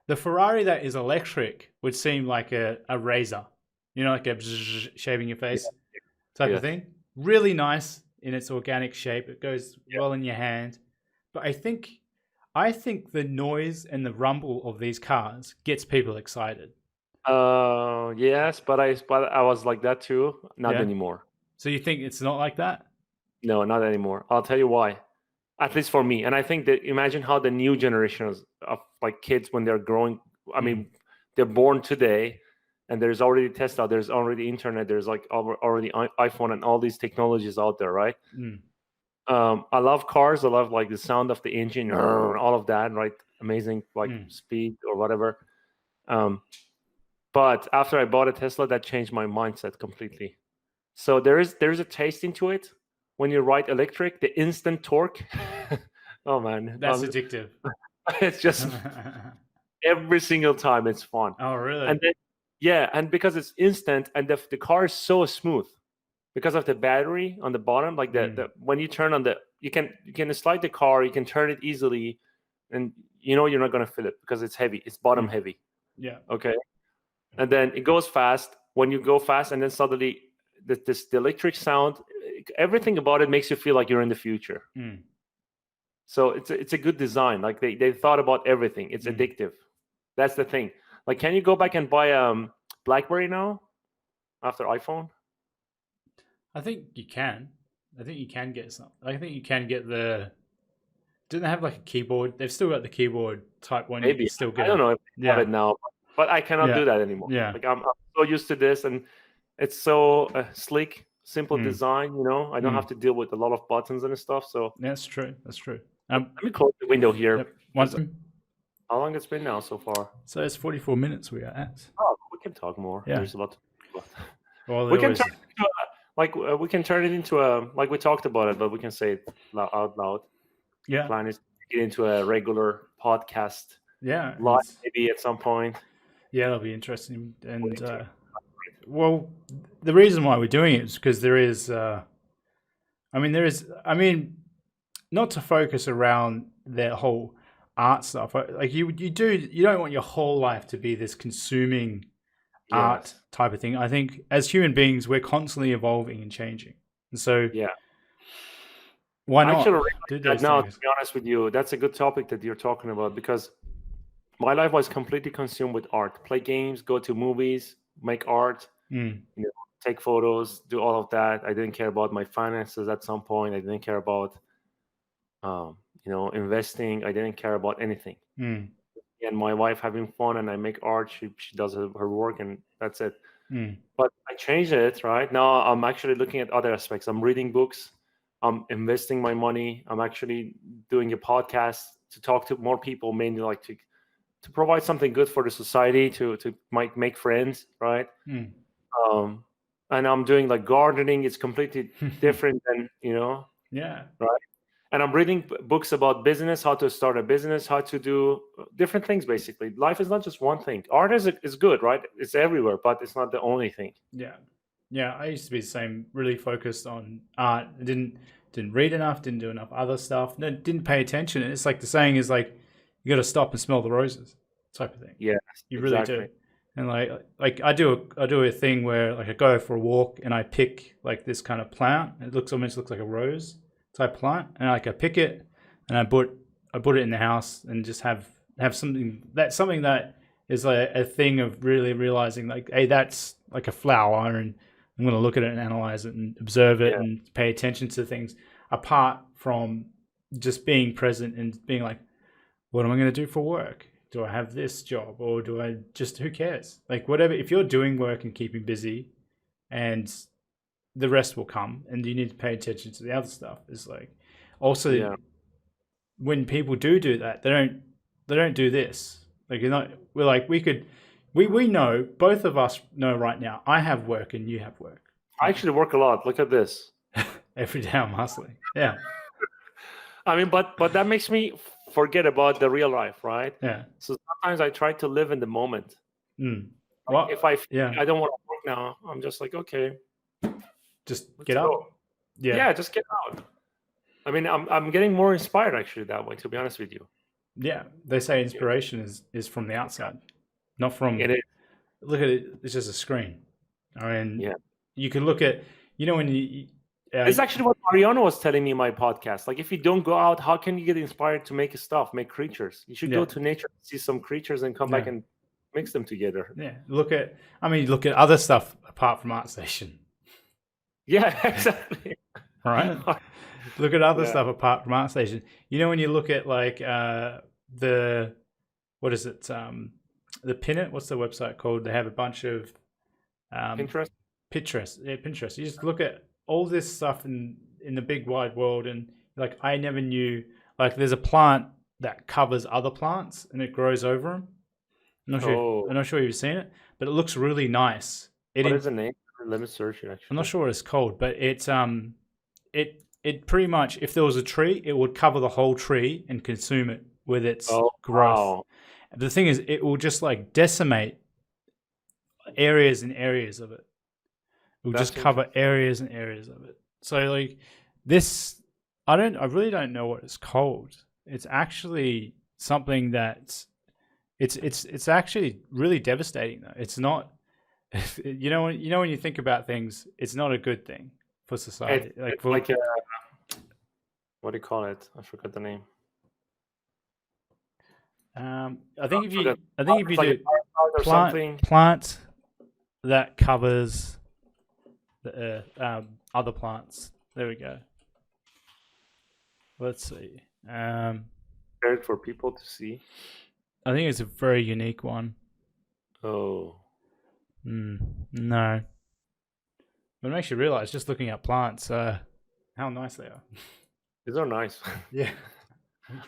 The Ferrari that is electric would seem like a razor, you know, like a shaving your face type of thing. Really nice in its organic shape. It goes well in your hand. But I think the noise and the rumble of these cars gets people excited. Yes, but I was like that too. Not anymore. So you think it's not like that? No, not anymore. I'll tell you why. At least for me. And I think that imagine how the new generations of like kids when they're growing. I mean, they're born today, and there's already Tesla, there's already internet, there's like already iPhone and all these technologies out there, right? I love cars. I love like the sound of the engine, all of that, right? Amazing, like speed or whatever. But after I bought a Tesla, that changed my mindset completely. So there's a taste into it when you ride electric, the instant torque. Oh man, that's addictive. It's just every single time it's fun. Oh really? And then, and because it's instant and the car is so smooth because of the battery on the bottom, like the when you turn on you can slide the car, you can turn it easily, and you know you're not gonna feel it because it's heavy. It's bottom heavy. Yeah. Okay. And then it goes fast. When you go fast, and then suddenly the electric sound, everything about it makes you feel like you're in the future. So it's a good design. Like they thought about everything. It's addictive. That's the thing. Like, can you go back and buy BlackBerry now after iPhone? I think you can. I think you can get some. I think you can get the. Didn't they have like a keyboard? They've still got the keyboard type one. Maybe. You can still get. I don't know if they have it now. but I cannot do that anymore. Yeah. Like I'm so used to this, and it's so sleek, simple Mm. design. You know, I don't have to deal with a lot of buttons and stuff. So That's true. That's true. let me close the window here. Yep. How long it's been now so far? So it's 44 minutes we are at. Oh, we can talk more. Yeah. There's a lot to talk about. Well, We can turn it into we can turn it into a, like we talked about it, but we can say it out loud. Yeah. The plan is to get into a regular podcast. Yeah. Live maybe at some point. Yeah, that'll be interesting. And well, the reason why we're doing it is because there is, not to focus around the whole art stuff. Like you don't want your whole life to be this consuming art type of thing. I think as human beings, we're constantly evolving and changing. And so why not do those now, things? To be honest with you, that's a good topic that you're talking about, because my life was completely consumed with art. Play games, go to movies, make art, you know, take photos, do all of that. I didn't care about my finances at some point. I didn't care about investing. I didn't care about anything. And my wife having fun, and I make art. She does her work, and that's it. But I changed it. Right now, I'm actually looking at other aspects. I'm reading books. I'm investing my money. I'm actually doing a podcast to talk to more people, mainly like to provide something good for the society, to make friends, right? And I'm doing like gardening. It's completely different than right. And I'm reading books about business, how to start a business, how to do different things. Basically, life is not just one thing. Art is good, right? It's everywhere, but it's not the only thing. Yeah. I used to be the same. Really focused on art. Didn't read enough. Didn't do enough other stuff. Didn't pay attention. And it's like the saying is like, you got to stop and smell the roses, type of thing. Yeah, you really do. And like I do a thing where like I go for a walk and I pick like this kind of plant. It almost looks like a rose type plant, and like I pick it and I put it in the house and just have something that is like a thing of really realizing like, hey, that's like a flower, and I'm going to look at it and analyze it and observe it and pay attention to things, apart from just being present and being like, what am I going to do for work? Do I have this job, or do I just, who cares? Like whatever, if you're doing work and keeping busy, and the rest will come, and you need to pay attention to the other stuff. Is like also when people do that, they don't do this. Like we're like, we know, both of us know right now, I have work and you have work. I actually work a lot. Look at this. Every day I'm hustling. Yeah. I mean, but that makes me forget about the real life, right? Yeah. So sometimes I try to live in the moment. Like if I don't want to work now, I'm just like, okay, just get out. Yeah, just get out. I mean, I'm getting more inspired actually that way, to be honest with you. Yeah, they say inspiration is from the outside, not from. It is. Look at it; it's just a screen. I mean, you can look at, when you. It's actually what Mariano was telling me in my podcast. Like, if you don't go out, how can you get inspired to make make creatures? You should go to nature, see some creatures, and come back and mix them together. Yeah, look at other stuff apart from ArtStation. Yeah, exactly. Right. Look at other stuff apart from ArtStation. When you look at like the what is it? The Pinit. What's the website called? They have a bunch of Pinterest. Yeah, Pinterest. You just look at all this stuff in the big wide world, and like I never knew. Like there's a plant that covers other plants and it grows over them. I'm not sure you've seen it, but it looks really nice. What is the name? Let me search it. Actually, I'm not sure what it's called, but it's it pretty much, if there was a tree, it would cover the whole tree and consume it with its growth. Wow. The thing is, it will just like decimate areas and areas of it. It will just cover areas and areas of it. So like this, I really don't know what it's called. It's actually something that's it's actually really devastating though. It's not, when you think about things, it's not a good thing for society. What do you call it? I forgot the name. I think if you do plant that covers the other plants. There we go. Let's see. Prepared for people to see. I think it's a very unique one. Oh, No. But it makes you realize, just looking at plants, how nice they are. these are nice. Yeah.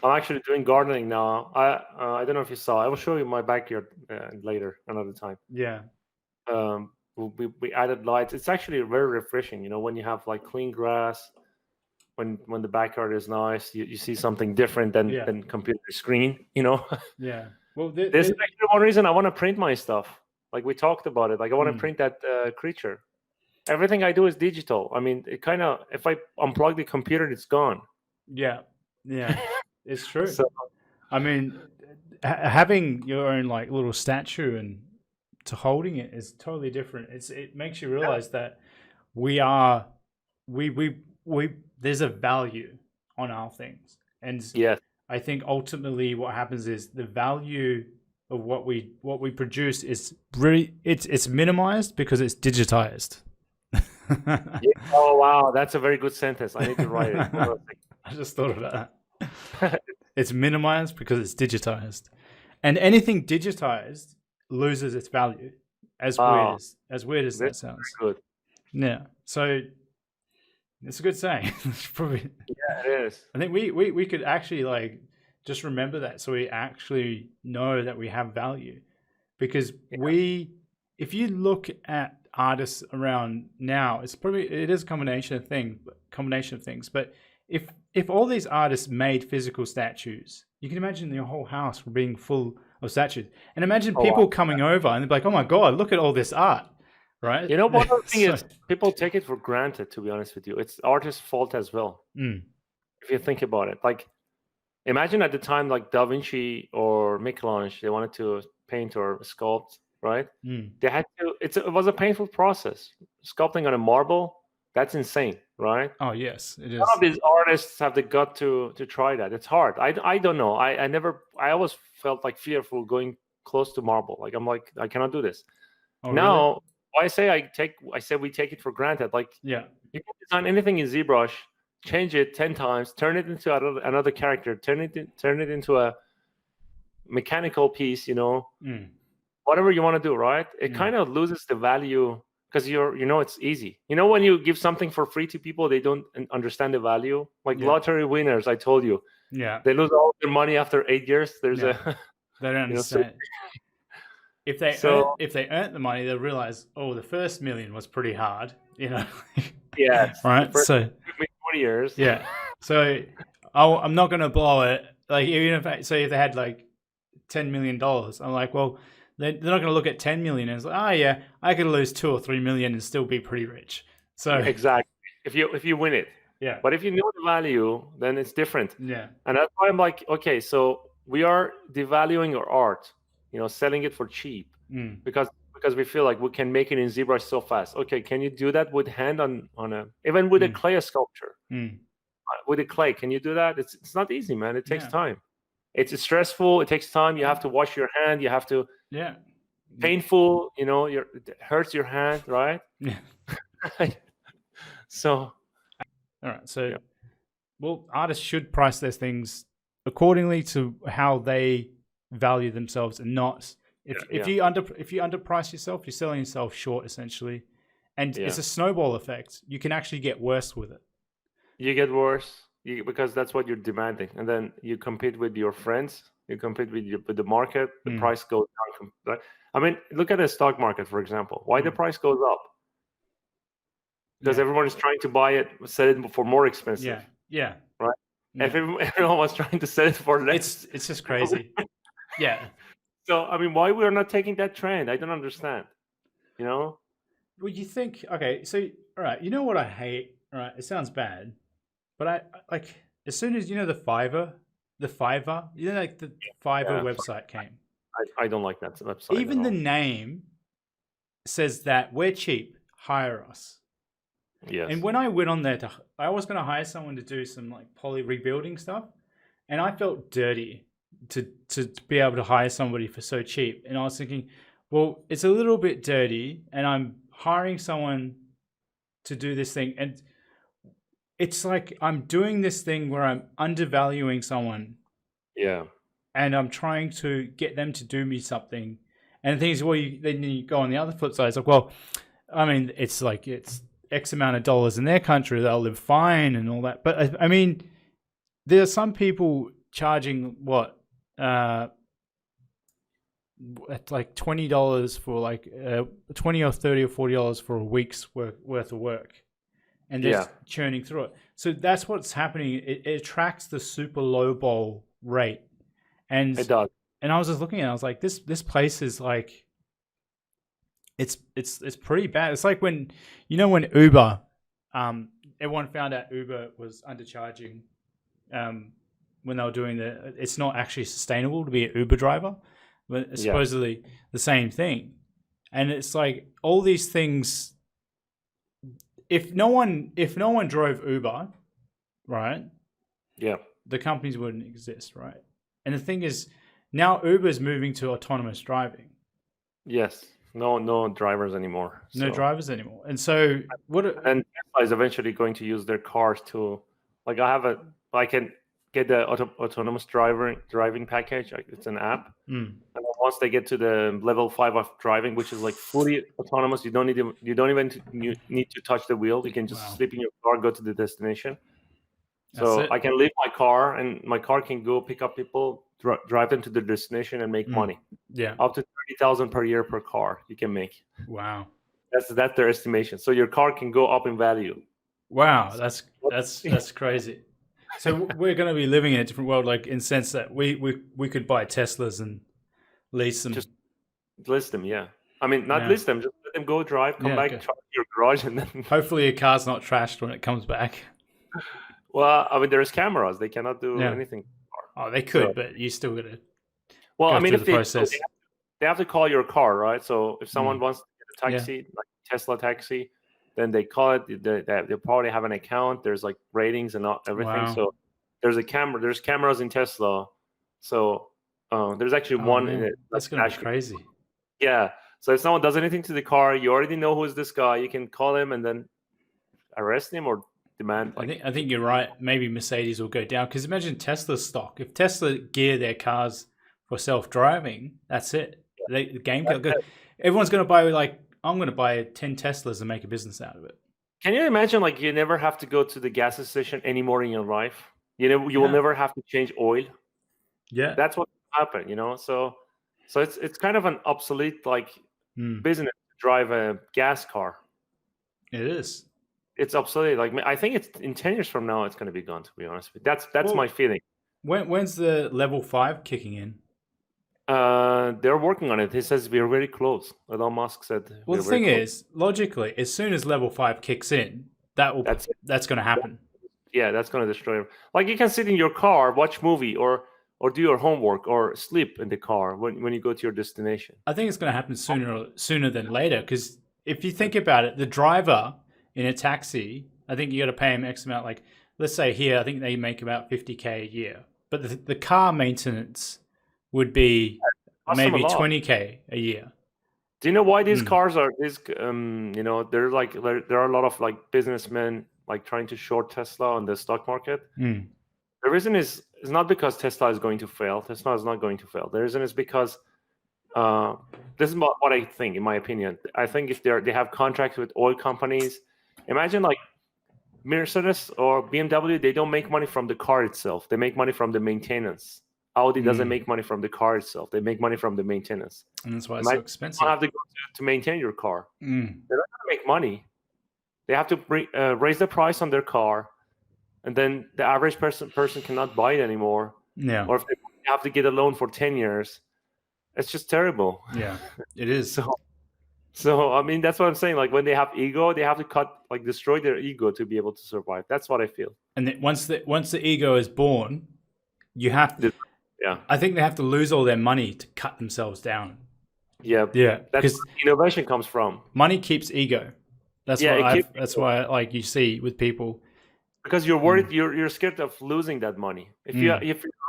I'm actually doing gardening now. I don't know if you saw. I will show you my backyard later, another time. Yeah. We added lights. It's actually very refreshing. You know, when you have like clean grass, when the backyard is nice, you see something different Yeah. than computer screen. You know, Yeah. Well, this is actually one reason I want to print my stuff. Like we talked about it. Like I want to print that creature. Everything I do is digital. I mean, it kind of if I unplug the computer, it's gone. yeah. Yeah. It's true. So I mean, having your own like little statue and to holding it is totally different. It makes you realize that we are we there's a value on our things, and yes, I think ultimately what happens is the value of what we produce is really it's minimized because it's digitized. yeah. Oh wow, that's a very good sentence. I need to write it. Hold on a I just thought of that. second. It's minimized because it's digitized, and anything digitized loses its value. As Wow, weird as that that's sounds. very good. Yeah. So it's a good saying. Probably. Yeah, it is. I think we could actually like just remember that, so we actually know that we have value, because if you look at artists around now, it is a combination of things. But if all these artists made physical statues, you can imagine your whole house being full of statues, and imagine Oh, people wow. coming over and they're like, "Oh my god, look at all this art!" Right? You know, one other thing So, is people take it for granted. To be honest with you, it's artist's fault as well. If you think about it, like imagine at the time, like Da Vinci or Michelangelo, they wanted to paint or sculpt, right? They had to. It was a painful process. Sculpting on a marble, that's insane, right? Oh yes, it None is. of these artists have the gut to try that. It's hard. I don't know. I always felt like fearful going close to marble. Like I'm like I cannot do this. Oh really? Now I say we take it for granted. Like Yeah. you can design anything in ZBrush, change it 10 times, turn it into another character, turn it into a mechanical piece, you know, whatever you want to do, right? It kind of loses the value because it's easy. You know, when you give something for free to people, they don't understand the value. Like lottery winners, I told you, Yeah. they lose all their money after 8 years. There's Yeah. a They don't understand. If they earn the money, they'll realize, oh, the first million was pretty hard, you know. yes, Right. the first So 20 years. yeah. So I'm not going to blow it. Like even if they had like $10 million, I'm like, well, they're not going to look at 10 million and it's like, oh yeah, I could lose 2 or 3 million and still be pretty rich. So exactly. If you win it. yeah. But if you know the value, then it's different. Yeah. And that's why I'm like, okay, so we are devaluing our art, selling it for cheap because we feel like we can make it in ZBrush so fast. Okay, can you do that with hand on even with a clay sculpture? With a clay, can you do that? It's not easy, man. It takes time. It's stressful. It takes time. You have to wash your hand. You have to. Yeah. Painful. It hurts your hand, right? Yeah. So. All right. So, well, artists should price their things accordingly to how they value themselves, and not if you underprice yourself, you're selling yourself short essentially, and it's a snowball effect. You can actually get worse with it. You get worse because that's what you're demanding, and then you compete with your friends. You compete with the market. The price goes down. Right? I mean, look at the stock market, for example. Why the price goes up? Because everyone is trying to buy it, sell it for more expensive. Yeah. Right. Yeah. If everyone was trying to sell it for less, it's just crazy. Yeah. So I mean, why we are not taking that trend? I don't understand. Well, you think, okay, so all right, you know what I hate? All right, it sounds bad, but I like as soon as the Fiverr, like the Fiverr website came. I don't like that website. Even the name says that we're cheap, hire us. Yes. And when I went on there I was going to hire someone to do some like poly rebuilding stuff, and I felt dirty to be able to hire somebody for so cheap. And I was thinking, well, it's a little bit dirty, and I'm hiring someone to do this thing, and it's like I'm doing this thing where I'm undervaluing someone. Yeah. And I'm trying to get them to do me something, And the thing is, well, then you go on the other flip side. It's like, well, I mean, it's like it's X amount of dollars in their country, they'll live fine and all that. But I mean, there are some people charging what, at like $20 for like $20 or $30 or $40 for a week's worth of work, and just churning through it. So that's what's happening. It attracts the super low ball rate, and it does. And I was just looking at it, I was like, this place is like, it's pretty bad. It's like when when Uber, everyone found out Uber was undercharging, when they were doing it's not actually sustainable to be an Uber driver, but it's supposedly the same thing. And it's like all these things. If no one drove Uber, right? Yeah. The companies wouldn't exist, right? And the thing is, now Uber is moving to autonomous driving. Yes. No drivers anymore. No drivers anymore. And so and Tesla is eventually going to use their cars to, like, I can get the autonomous driving package. It's an app. And then once they get to the level 5 of driving, which is like fully autonomous, you don't even need to touch the wheel. You can just sleep in your car, go to the destination. So I can leave my car, and my car can go pick up people, drive them to the destination, and make money. Yeah, up to 30,000 per year per car you can make. Wow, that's their estimation. So your car can go up in value. Wow, that's crazy. So we're going to be living in a different world, like in the sense that we could buy Teslas and lease them. Just list them, yeah. I mean, not list them, just let them go drive, come back, charge your garage, and then hopefully your car's not trashed when it comes back. Well, I mean, there's cameras; they cannot do anything. Oh, they could, but you still got to. Well, I mean, if they have to call your car, right? So if someone wants to get a taxi, like Tesla taxi, then they call it. They probably have an account. There's like ratings and everything. Wow. So there's a camera. There's cameras in Tesla. So there's actually one in it. That's gonna be crazy. Yeah. So if someone does anything to the car, you already know who is this guy. You can call him and then arrest him or demand. I think you're right. Maybe Mercedes will go down, because imagine Tesla's stock. If Tesla gear their cars for self-driving, that's it. The game. Everyone's going to buy, like, I'm going to buy 10 Teslas and make a business out of it. Can you imagine, like, you never have to go to the gas station anymore in your life? You will never have to change oil. Yeah, that's what happened. So it's kind of an obsolete business to drive a gas car. It is. It's obsolete. Like, I think it's in 10 years from now, it's going to be gone. To be honest with you, that's my feeling. When's the level 5 kicking in? They're working on it. He says we're very close. Elon Musk said. Well, the thing is, logically, as soon as level 5 kicks in, that's going to happen. Yeah, that's going to destroy him. Like, you can sit in your car, watch movie, or do your homework, or sleep in the car when you go to your destination. I think it's going to happen sooner than later, because if you think about it, the driver in a taxi, I think you got to pay him X amount. Like, let's say here, I think they make about $50K a year, but the car maintenance would be maybe $20K a year. Do you know why these cars are they're like, there are a lot of like businessmen like trying to short Tesla on the stock market. The reason is not because Tesla is going to fail. Tesla is not going to fail. The reason is because this is what I think, in my opinion. I think if they have contracts with oil companies, imagine like Mercedes or BMW, they don't make money from the car itself. They make money from the maintenance. Audi doesn't make money from the car itself. They make money from the maintenance. And that's why it's so expensive. You have to go to maintain your car. They're not going to make money. They have to raise the price on their car, and then the average person cannot buy it anymore. Yeah. Or if they have to get a loan for 10 years, it's just terrible. Yeah, it is. So I mean, that's what I'm saying. Like, when they have ego, they have to destroy their ego to be able to survive. That's what I feel. And then once the ego is born, you have to. Yeah. I think they have to lose all their money to cut themselves down. Yeah. Yeah. That's where innovation comes from. Money keeps ego. That's why like you see with people. Because you're worried, you're scared of losing that money. If you're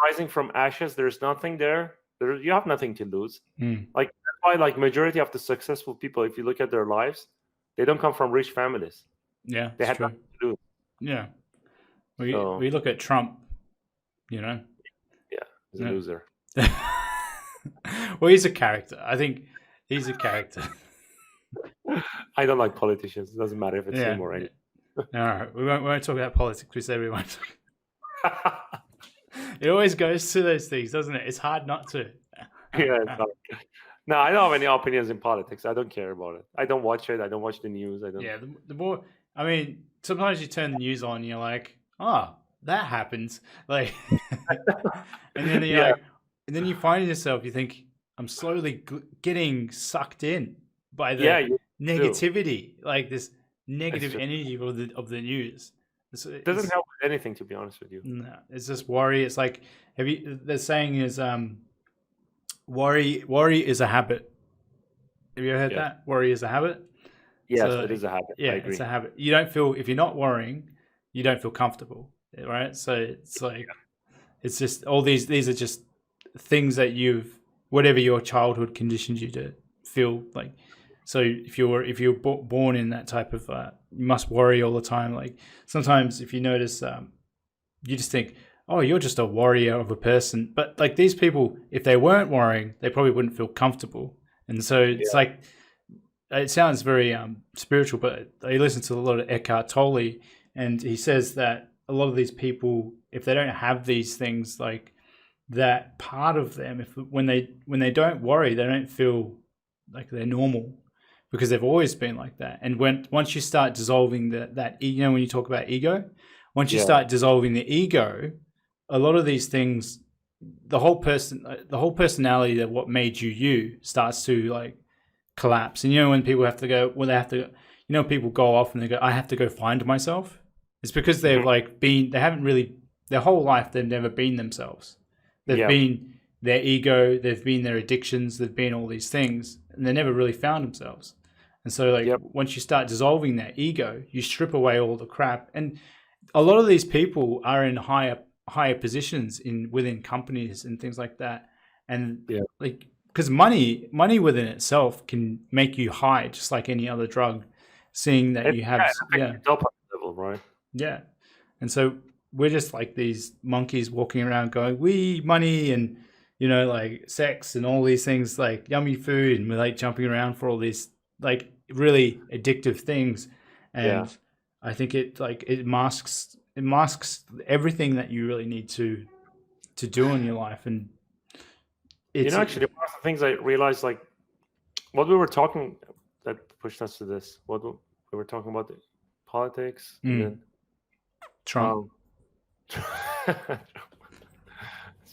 rising from ashes, there's nothing there. You have nothing to lose. Like, that's why, like, majority of the successful people, if you look at their lives, they don't come from rich families. Yeah, they had nothing to do. Yeah, we look at Trump. Yeah, he's a loser. Well, he's a character. I think He's a character. I don't like politicians. It doesn't matter if it's him or any. All right, we won't talk about politics. We said we won't. It always goes to those things, doesn't it? It's hard not to. No, I don't have any opinions in politics. I don't care about it. I don't watch it. I don't watch the news. I don't. Yeah, the more. I mean, sometimes you turn the news on, and you're like, oh, that happens. Like, and then you're like, and then you find yourself, you think, I'm slowly getting sucked in by the negativity, like this negative energy of the news. It doesn't help with anything, to be honest with you. No, it's just worry. It's like, the saying is, worry is a habit. Have you ever heard that? Worry is a habit. Yes, so, it is a habit. Yeah, it's a habit. You don't feel, if you're not worrying, you don't feel comfortable, right? So it's like, it's just all these are just things that whatever your childhood conditions you to feel like. So if you're born in that type of, you must worry all the time. Like sometimes if you notice, you just think, oh, you're just a warrior of a person. But like these people, if they weren't worrying, they probably wouldn't feel comfortable. And so it's like, it sounds very spiritual, but I listen to a lot of Eckhart Tolle, and he says that a lot of these people, if they don't have these things, like that part of them, when they don't worry, they don't feel like they're normal, because they've always been like that. And once you start dissolving that ego, when you talk about ego, once you start dissolving the ego, a lot of these things, the whole personality that what made you starts to like collapse. And when people have to go, people go off and they go, I have to go find myself. It's because they've they haven't really, their whole life, they've never been themselves. They've been their ego, they've been their addictions, they've been all these things, and they never really found themselves. And so once you start dissolving that ego, you strip away all the crap. And a lot of these people are in higher positions within companies and things like that. And like, because money within itself can make you high, just like any other drug, seeing that you have level, right? Yeah. And so we're just like these monkeys walking around going, we money and like sex and all these things, like yummy food, and we're like jumping around for all these like really addictive things. And I think it masks everything that you really need to do in your life. And it's actually one of the things I realized, like what we were talking that pushed us to this, what we were talking about, the politics and then Trump. It's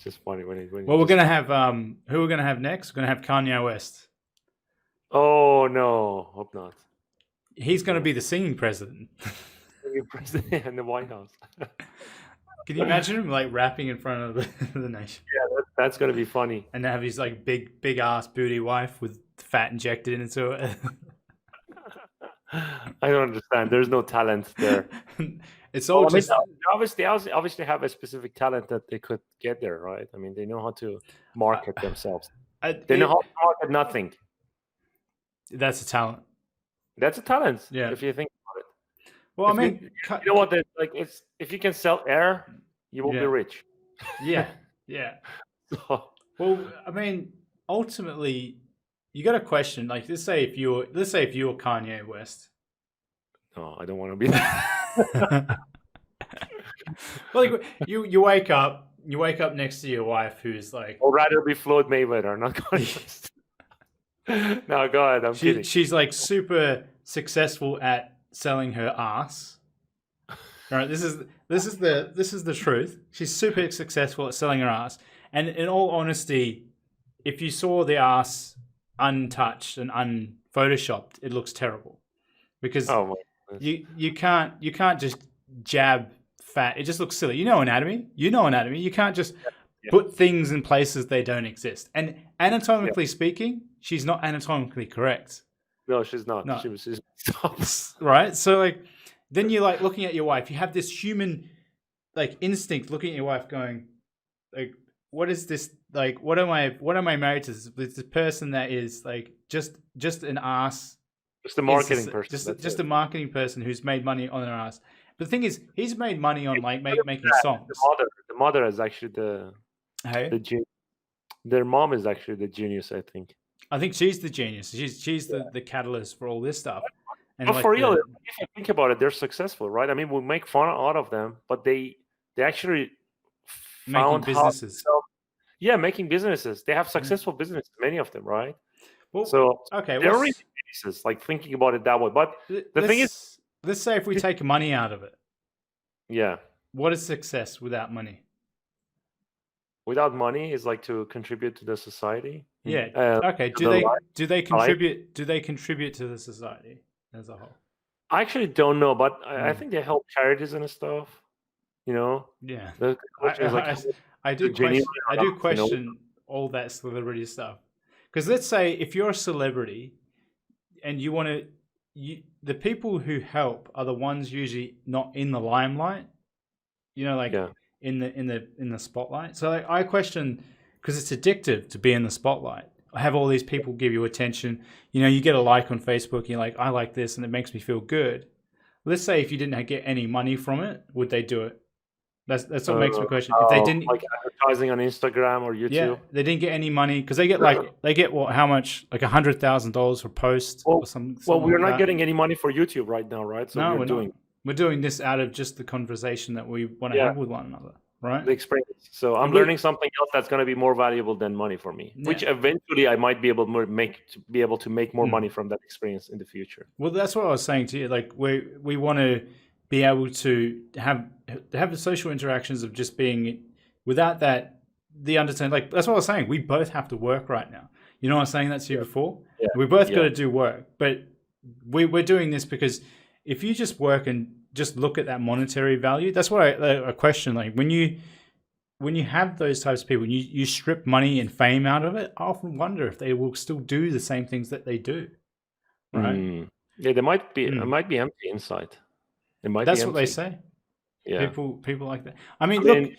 just funny when well, we're gonna have who we're gonna have next? We're gonna have Kanye West. Oh no, hope not. He's gonna be the singing president. Singing president in the White House. Can you imagine him like rapping in front of the nation? Yeah, that's gonna be funny. And have his like big ass booty wife with fat injected into it. I don't understand. There's no talent there. It's all just obviously have a specific talent that they could get there, right? I mean, they know how to market themselves. They know how to market nothing. That's a talent. That's a talent. Yeah. If you think about it. Well, I mean, you know what? It's if you can sell air, you will be rich. Yeah. So. Well, I mean, ultimately, you got a question. Like, let's say if you're Kanye West. No, I don't want to be that. Well, like, you wake up next to your wife, who's like, I'd rather be Floyd Mayweather, not Kanye West. No, go ahead. I'm kidding. She's like super successful at selling her ass. All right, this is the truth. She's super successful at selling her ass, and in all honesty, if you saw the ass untouched and unphotoshopped, it looks terrible, because you can't just jab fat. It just looks silly. You know anatomy. You can't just put things in places they don't exist. And anatomically speaking, she's not anatomically correct. No, she's not. No. She's right. So like, then you're like looking at your wife. You have this human like instinct looking at your wife, going like, what is this? Like, what am I married to? This person that is like just an ass. Just a marketing person. Just a marketing person who's made money on their ass. But the thing is, he's made money on like making songs. The mother is actually the genius. Their mom is actually the genius, I think. I think she's the genius. She's the catalyst for all this stuff. And But like for real, if you think about it, they're successful, right? I mean, we make fun out of them, but they actually making found how to businesses. sell. Yeah, making businesses. They have Yeah. successful businesses, many of them, right? Well, So okay, they're really geniuses, like thinking about it that way. But the thing is, let's say if we take money out of it, yeah, what is success without money? without money is like to contribute to the society. Yeah. Okay. To the life. Do they contribute? Do they contribute to the society as a whole? I actually don't know, but I think they help charities and stuff. You know, Yeah. the question is like, I do question all that celebrity stuff. Because let's say if you're a celebrity and you want to, the people who help are the ones usually not in the limelight. You know, like in the spotlight. So like, I question, because it's addictive to be in the spotlight. I have all these people give you attention. You know, you get a like on Facebook. You're like, I like this, and it makes me feel good. Let's say if you didn't get any money from it, would they do it? That's what makes me question. If they didn't, like advertising on Instagram or YouTube, yeah, they didn't get any money because they get what? How much? Like $100,000 for post or something. Well, we're like not getting any money for YouTube right now, right? So no, we're doing. We're doing this out of just the conversation that we want to have with one another, right? The experience. So I'm learning something else that's going to be more valuable than money for me, which eventually I might be able to make more money from that experience in the future. Well, that's what I was saying to you. Like we want to be able to have the social interactions of just being without that the understanding. Like that's what I was saying. We both have to work right now. You know what I was saying that to you before? Yeah. We both got to do work, but we're doing this because if you just work and just look at that monetary value, that's what I question. Like when you have those types of people, you strip money and fame out of it. I often wonder if they will still do the same things that they do, right? Yeah, they might be. It might be empty inside. It might. That's be what they say. Yeah, people like that. I mean, look.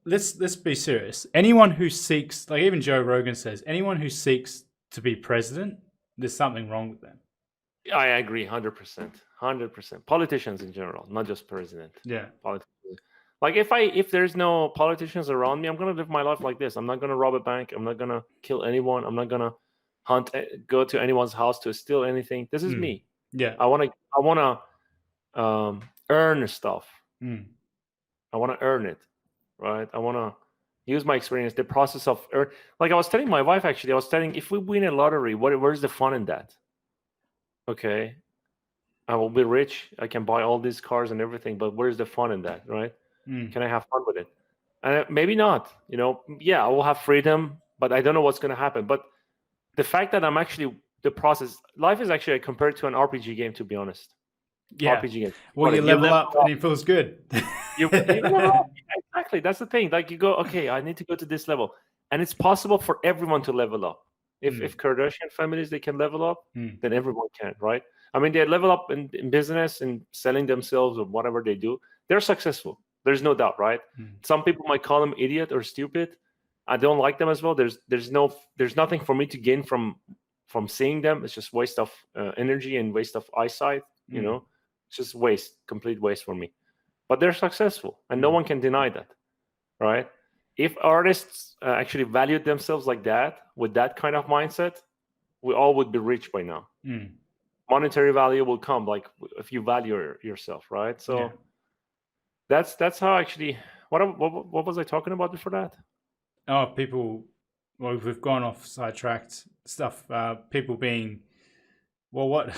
Let's be serious. Anyone who seeks, like even Joe Rogan says, anyone who seeks to be president, there's something wrong with them. I agree, 100%. 100%. Politicians in general, not just president. Yeah. Politicians. Like if there's no politicians around me, I'm gonna live my life like this. I'm not gonna rob a bank. I'm not gonna kill anyone. I'm not gonna go to anyone's house to steal anything. This is me. Yeah. I wanna earn stuff. I wanna earn it, right? I wanna use my experience. The process of like I was telling my wife actually. I was telling if we win a lottery, where's the fun in that? Okay, I will be rich. I can buy all these cars and everything, but where's the fun in that, right? Can I have fun with it? Maybe not. You know, yeah, I will have freedom, but I don't know what's going to happen. But the fact that I'm actually the process, life is actually compared to an RPG game, to be honest. Yeah. RPG game. Well, you level up and it feels good. Exactly. That's the thing. Like you go, okay, I need to go to this level, and it's possible for everyone to level up. If Kardashian families they can level up, then everyone can, right? I mean, they level up in business and selling themselves or whatever they do. They're successful. There's no doubt, right? Some people might call them idiot or stupid. I don't like them as well. There's nothing for me to gain from seeing them. It's just waste of energy and waste of eyesight. You know, it's just complete waste for me. But they're successful, and no one can deny that, right? If artists actually valued themselves like that, with that kind of mindset, we all would be rich by now. Monetary value will come, like if you value yourself, right? So that's how actually. What was I talking about before that? Oh, people. Well, we've gone off sidetracked stuff. People being, well, what?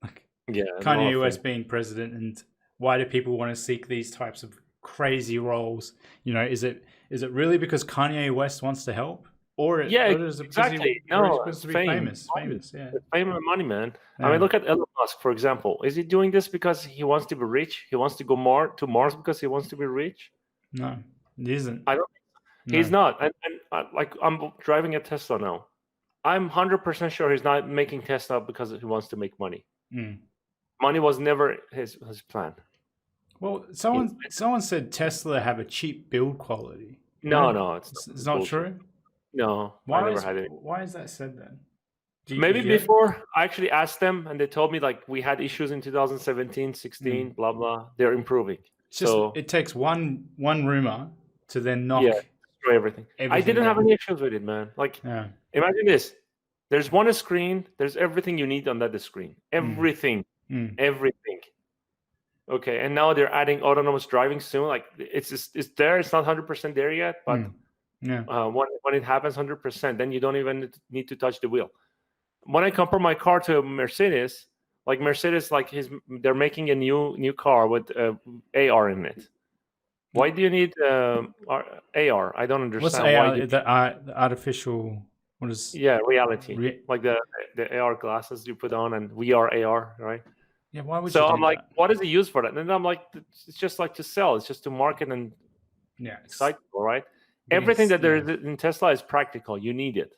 Like, Kanye West being president, and why do people want to seek these types of crazy roles? You know, is it really because Kanye West wants to help, or is it exactly supposed to be famous? Yeah, fame and money, man. I mean, look at Elon Musk, for example. Is he doing this because he wants to be rich? He wants to go to Mars because he wants to be rich? No, he isn't. I don't. He's not. And like I'm driving a Tesla now. I'm 100% sure he's not making Tesla because he wants to make money. Money was never his plan. Well, someone said Tesla have a cheap build quality. No, it's not true. No, I never had it. Why is that said then? Maybe before I actually asked them, and they told me like we had issues in 2017, 16, blah blah. They're improving. So it takes one rumor to then knock destroy everything. I didn't have any issues with it, man. Like imagine this: There's one screen. There's everything you need on that screen. Everything. Everything. Okay, and now they're adding autonomous driving soon. Like it's there. It's not 100% there yet, but when it happens 100%, then you don't even need to touch the wheel. When I compare my car to a Mercedes, like Mercedes, like they're making a new car with AR in it. Why do you need AR? I don't understand. What's AR? The artificial. What is? Yeah, reality. Like the AR glasses you put on, and VR AR, right? Yeah, why would so you do I'm like, that? what is the use for that? And I'm like, it's just like to sell. It's just to market and excite people, right? Everything that there is in Tesla is practical. You need it.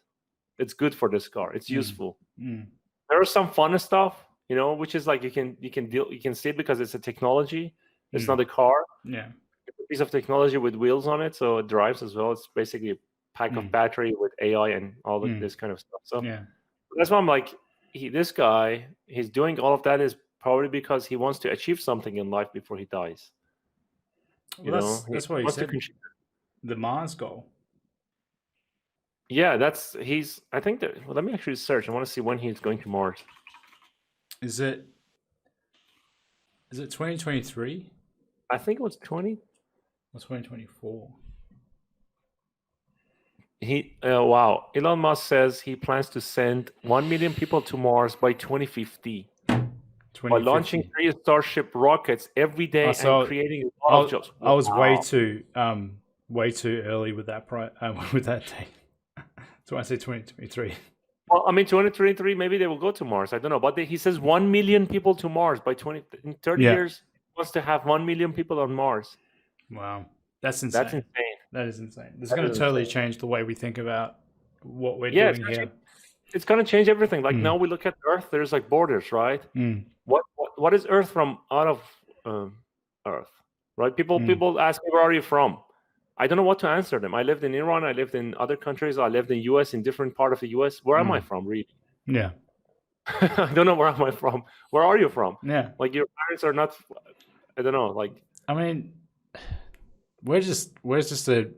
It's good for this car. It's useful. There is some fun stuff, which is like you can see it because it's a technology. It's not a car. Yeah. It's a piece of technology with wheels on it, so it drives as well. It's basically a pack of battery with AI and all of this kind of stuff. So that's why I'm like, this guy, he's doing all of that is probably because he wants to achieve something in life before he dies. Well, that's what he said. The Mars goal. Yeah, I think that. Well, let me actually search. I want to see when he's going to Mars. Is it 2023? I think it was 20. Or 2024. Wow. Elon Musk says he plans to send 1 million people to Mars by 2050. By launching 3 Starship rockets every day and creating a lot of jobs. I was way too early with that with that date. So I say 2023. Well, I mean, 2023, maybe they will go to Mars. I don't know. But he says 1 million people to Mars by in 30 years. He wants to have 1 million people on Mars. Wow. That's insane. That's insane. That is insane. This is going to totally change the way we think about what we're doing here. It's going to change everything. Like now we look at Earth, there's like borders, right? What is Earth from out of Earth, right? People ask me, where are you from? I don't know what to answer them. I lived in Iran. I lived in other countries. I lived in U.S. in different part of the U.S. Where am I from, really? Yeah. I don't know where am I from. Where are you from? Yeah. Like your parents are not. I don't know. Like I mean, we're just a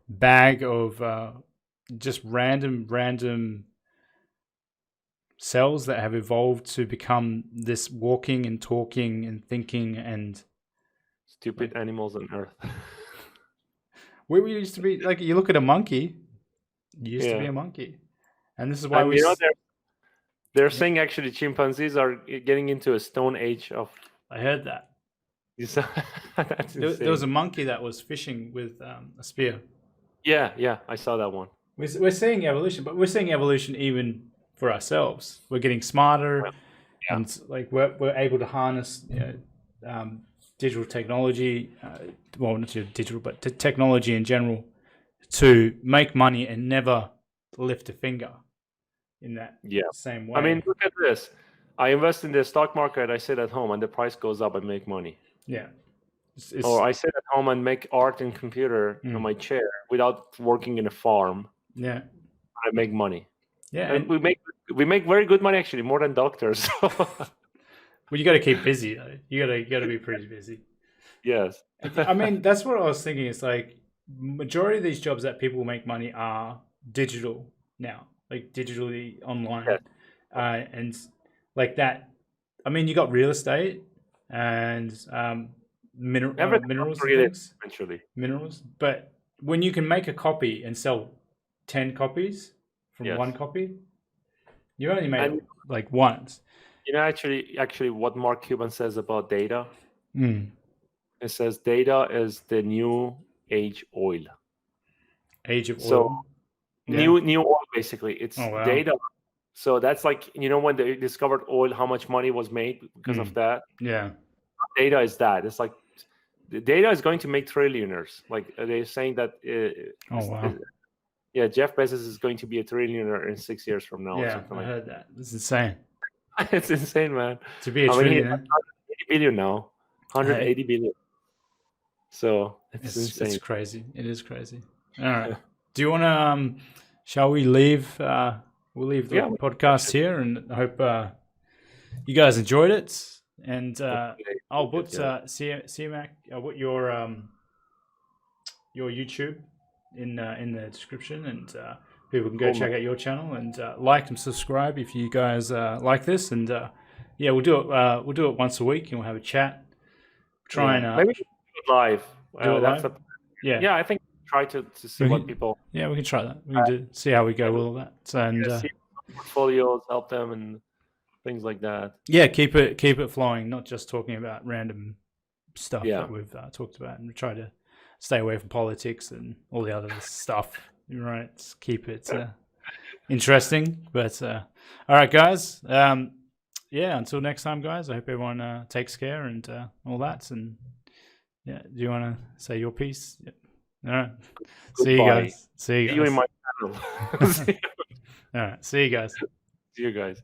bag of just random cells that have evolved to become this walking and talking and thinking and stupid animals on Earth. We used to be like, you look at a monkey. You used to be a monkey, and this is why they're saying actually chimpanzees are getting into a stone age of. I heard that. That's there was a monkey that was fishing with a spear. Yeah, I saw that one. We're seeing evolution, but we're seeing evolution even for ourselves. We're getting smarter, and like we're able to harness digital technology, well, not digital, but technology in general, to make money and never lift a finger in that same way. I mean, look at this. I invest in the stock market, I sit at home, and the price goes up, I make money. Yeah. Or I sit at home and make art and computer on my chair without working in a farm. Yeah. I make money. Yeah. And we make very good money, actually, more than doctors. Well, you got to keep busy, though. You got to be pretty busy. Yes. I mean, that's what I was thinking. It's like majority of these jobs that people make money are digital now, like digitally online, and like that. I mean, you got real estate and minerals and things. Eventually, minerals. But when you can make a copy and sell 10 copies from one copy, you only made it like once. You know, actually, what Mark Cuban says about data. It says data is the new age oil. Age of oil. So new oil, basically. It's data. So that's like, when they discovered oil, how much money was made because of that. Yeah. Data is that. It's like the data is going to make trillionaires. Like they're saying that. Yeah, Jeff Bezos is going to be a trillionaire in 6 years from now. Yeah, I heard that. It's insane. It's insane, man. To be a trillionaire. 180 billion now. 180 billion. So it's insane. It's crazy. It is crazy. All right. Do you want to? Shall we leave? We'll leave the podcast here, and I hope you guys enjoyed it. And I'll put Siamak. I'll put your YouTube in the description, and people can go check out your channel and like and subscribe if you guys like this. And yeah, we'll do it. We'll do it once a week, and we'll have a chat. Try and maybe do it live. do it That's live. Yeah, yeah. I think try to see what people. Yeah, we can try that. We can see how we go with all that. And see portfolios, help them, and things like that. Yeah, keep it flowing. Not just talking about random stuff that we've talked about, and try to stay away from politics and all the other stuff. Right, keep it interesting. But all right, guys. Yeah, until next time, guys. I hope everyone takes care and all that. And yeah, do you want to say your piece? Yep. All right. See you guys. See you guys. See you in my channel. All right. See you guys. See you guys.